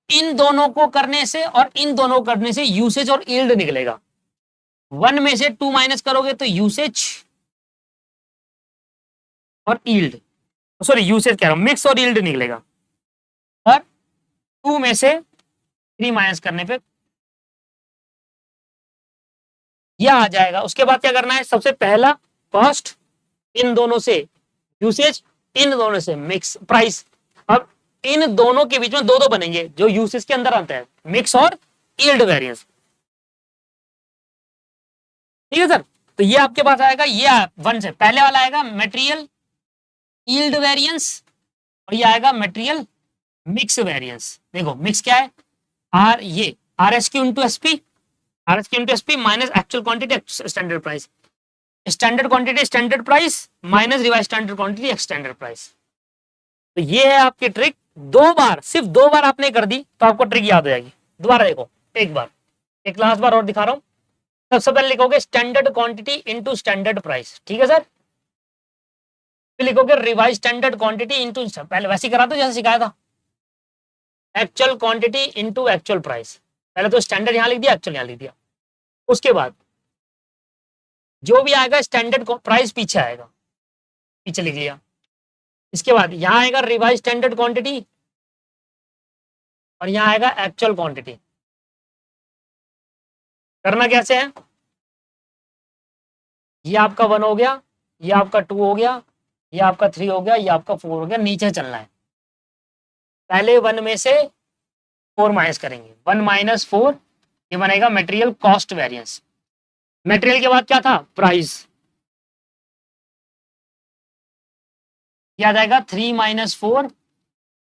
इन दोनों को करने से और इन दोनों को करने से यूसेज और यील्ड निकलेगा। 1 में से 2 माइनस करोगे तो यूसेज और यील्ड, सॉरी यूसेज कह रहा हूं, मिक्स और यील्ड निकलेगा। और 2 में से 3 माइनस करने पे यह आ जाएगा। उसके बाद क्या करना है, सबसे पहला कॉस्ट, इन दोनों से यूसेज, इन दोनों से मिक्स प्राइस। अब इन दोनों के बीच में दो दो बनेंगे जो यूसेज के अंदर आता है, मिक्स और यील्ड वेरिएंस। ठीक है सर, तो ये आपके पास आएगा, ये 1 से पहले वाला आएगा मटेरियल यील्ड वेरिएंस और ये आएगा मटेरियल मिक्स वेरिएंस। देखो मिक्स क्या है, आर, ये R S Q into S P, R S Q into S P minus actual quantity standard price, standard quantity standard price minus revise standard quantity standard price. तो ये है आपकी trick. 2 बार, सिर्फ 2 बार आपने कर दी तो आपको ट्रिक याद हो जाएगी। दोबारा देखो, एक बार, एक लास्ट बार और दिखा रहा हूं। सबसे पहले लिखोगे standard quantity into standard price, ठीक है सर। फिर लिखोगे रिवाइज स्टैंडर्ड क्वांटिटी इनटू, पहले वैसे ही करा था जैसे सिखाया था, actual quantity into actual price. पहले तो स्टैंडर्ड यहां लिख दिया, एक्चुअल यहां लिख दिया। उसके बाद जो भी आएगा स्टैंडर्ड प्राइस पीछे आएगा, पीछे लिख लिया। इसके बाद यहां आएगा रिवाइज स्टैंडर्ड क्वांटिटी और यहां आएगा एक्चुअल क्वांटिटी। करना कैसे है, ये आपका 1 हो गया, ये आपका 2 हो गया, ये आपका 3 हो गया, ये आपका 4 हो गया। नीचे चलना है, पहले 1 में से 4 माइनस करेंगे, 1 माइनस 4, ये बनेगा मटेरियल कॉस्ट वेरिएंस। मटेरियल के बाद क्या था, प्राइस, क्या आ जाएगा 3 माइनस 4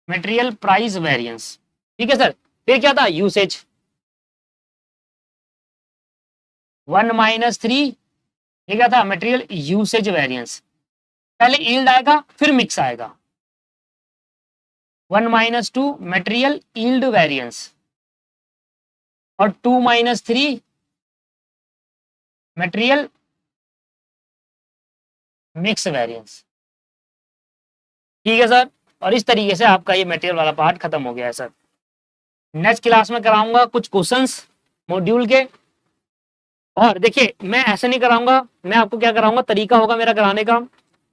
मटेरियल प्राइस वेरिएंस। ठीक है सर। फिर क्या था, यूसेज, 1 माइनस 3, ये क्या था, मटेरियल यूसेज वेरिएंस। पहले यील्ड आएगा फिर मिक्स आएगा, 1 माइनस 2 मटेरियल यील्ड वेरिएंस और 2 माइनस 3 मटेरियल मिक्स वेरिएंस। ठीक है सर। और इस तरीके से आपका ये मटेरियल वाला पार्ट खत्म हो गया है सर। नेक्स्ट क्लास में कराऊंगा कुछ क्वेश्चंस मॉड्यूल के। और देखिए मैं ऐसे नहीं कराऊंगा, मैं आपको क्या कराऊंगा, तरीका होगा मेरा कराने का।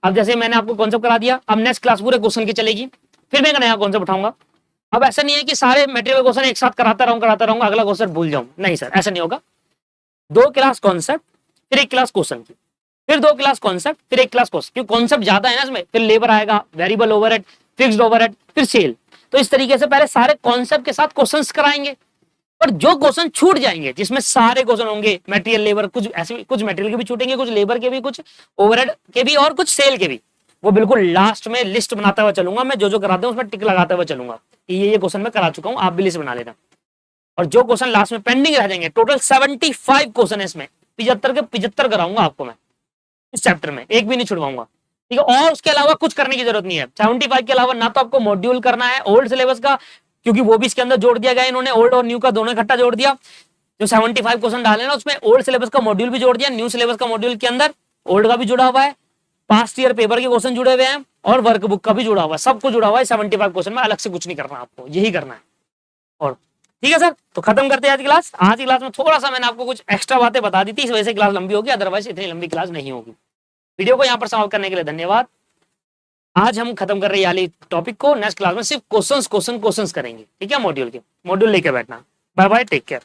अब जैसे मैंने आपको कॉन्सेप्ट करा दिया, अब नेक्स्ट क्लास पूरे क्वेश्चन की चलेगी, फिर मैं एक नया कॉन्सेप्ट उठाऊंगा। अब ऐसा नहीं है कि सारे मटेरियल क्वेश्चन एक साथ कराता रहूंगा, अगला क्वेश्चन भूल जाऊं, नहीं सर, ऐसा नहीं होगा। 2 क्लास कॉन्सेप्ट, फिर 1 क्लास क्वेश्चन की, फिर 2 क्लास कॉन्सेप्ट, फिर 1 क्लास क्वेश्चन, क्योंकि कॉन्सेप्ट ज्यादा है ना इसमें। फिर लेबर आएगा, वेरिएबल ओवरहेड, फिक्स्ड ओवरहेड, फिर सेल। तो इस तरीके से पहले सारे कॉन्सेप्ट के साथ क्वेश्चंस कराएंगे, और जो क्वेश्चन छूट जाएंगे, जिसमें सारे क्वेश्चन होंगे मटेरियल लेबर, कुछ ऐसे कुछ मटेरियल के भी छूटेंगे, कुछ लेबर के भी, कुछ ओवरहेड के भी और कुछ सेल के भी, वो बिल्कुल लास्ट में लिस्ट बनाता हुआ चलूंगा मैं। जो कराते हैं उसमें टिक लगाते हुए चलूंगा कि ये क्वेश्चन मैं करा चुका हूं, आप भी लिस्ट बना लेना। और जो क्वेश्चन लास्ट में पेंडिंग रह जाएंगे, टोटल 75 क्वेश्चन है इसमें, 75 के 75 कराऊंगा आपको मैं इस चैप्टर में, एक भी नहीं छुड़वाऊंगा। ठीक है। और उसके अलावा कुछ करने की जरूरत नहीं है। 75 के अलावा ना तो आपको मॉड्यूल करना है ओल्ड सिलेबस का, क्योंकि वो भी इसके अंदर जोड़ दिया गया, इन्होंने ओल्ड और न्यू का दोनों इकट्ठा जोड़ दिया। जो 75 क्वेश्चन डाले ना, उसमें ओल्ड सिलेबस का मॉड्यूल भी जोड़ दिया, न्यू सिलेबस का मॉड्यूल के अंदर ओल्ड का भी जुड़ा हुआ है, पास्ट ईयर पेपर के क्वेश्चन जुड़े हुए हैं और वर्कबुक का भी जुड़ा हुआ है, सब कुछ जुड़ा हुआ है 75 क्वेश्चन में। अलग से कुछ नहीं करना आपको, यही करना है। और ठीक है सर, तो खत्म करते हैं आज की क्लास। आज की क्लास में थोड़ा सा मैंने आपको कुछ एक्स्ट्रा बातें बता दी थी, इस वजह से क्लास लंबी होगी, अदरवाइज इतनी लंबी क्लास नहीं होगी। वीडियो को यहाँ पर समाप्त करने के लिए धन्यवाद। आज हम खत्म कर रहे हैं वाली टॉपिक को, नेक्स्ट क्लास में सिर्फ क्वेश्चंस करेंगे। ठीक है, मॉड्यूल के, मॉड्यूल लेके बैठना। Bye bye, take care.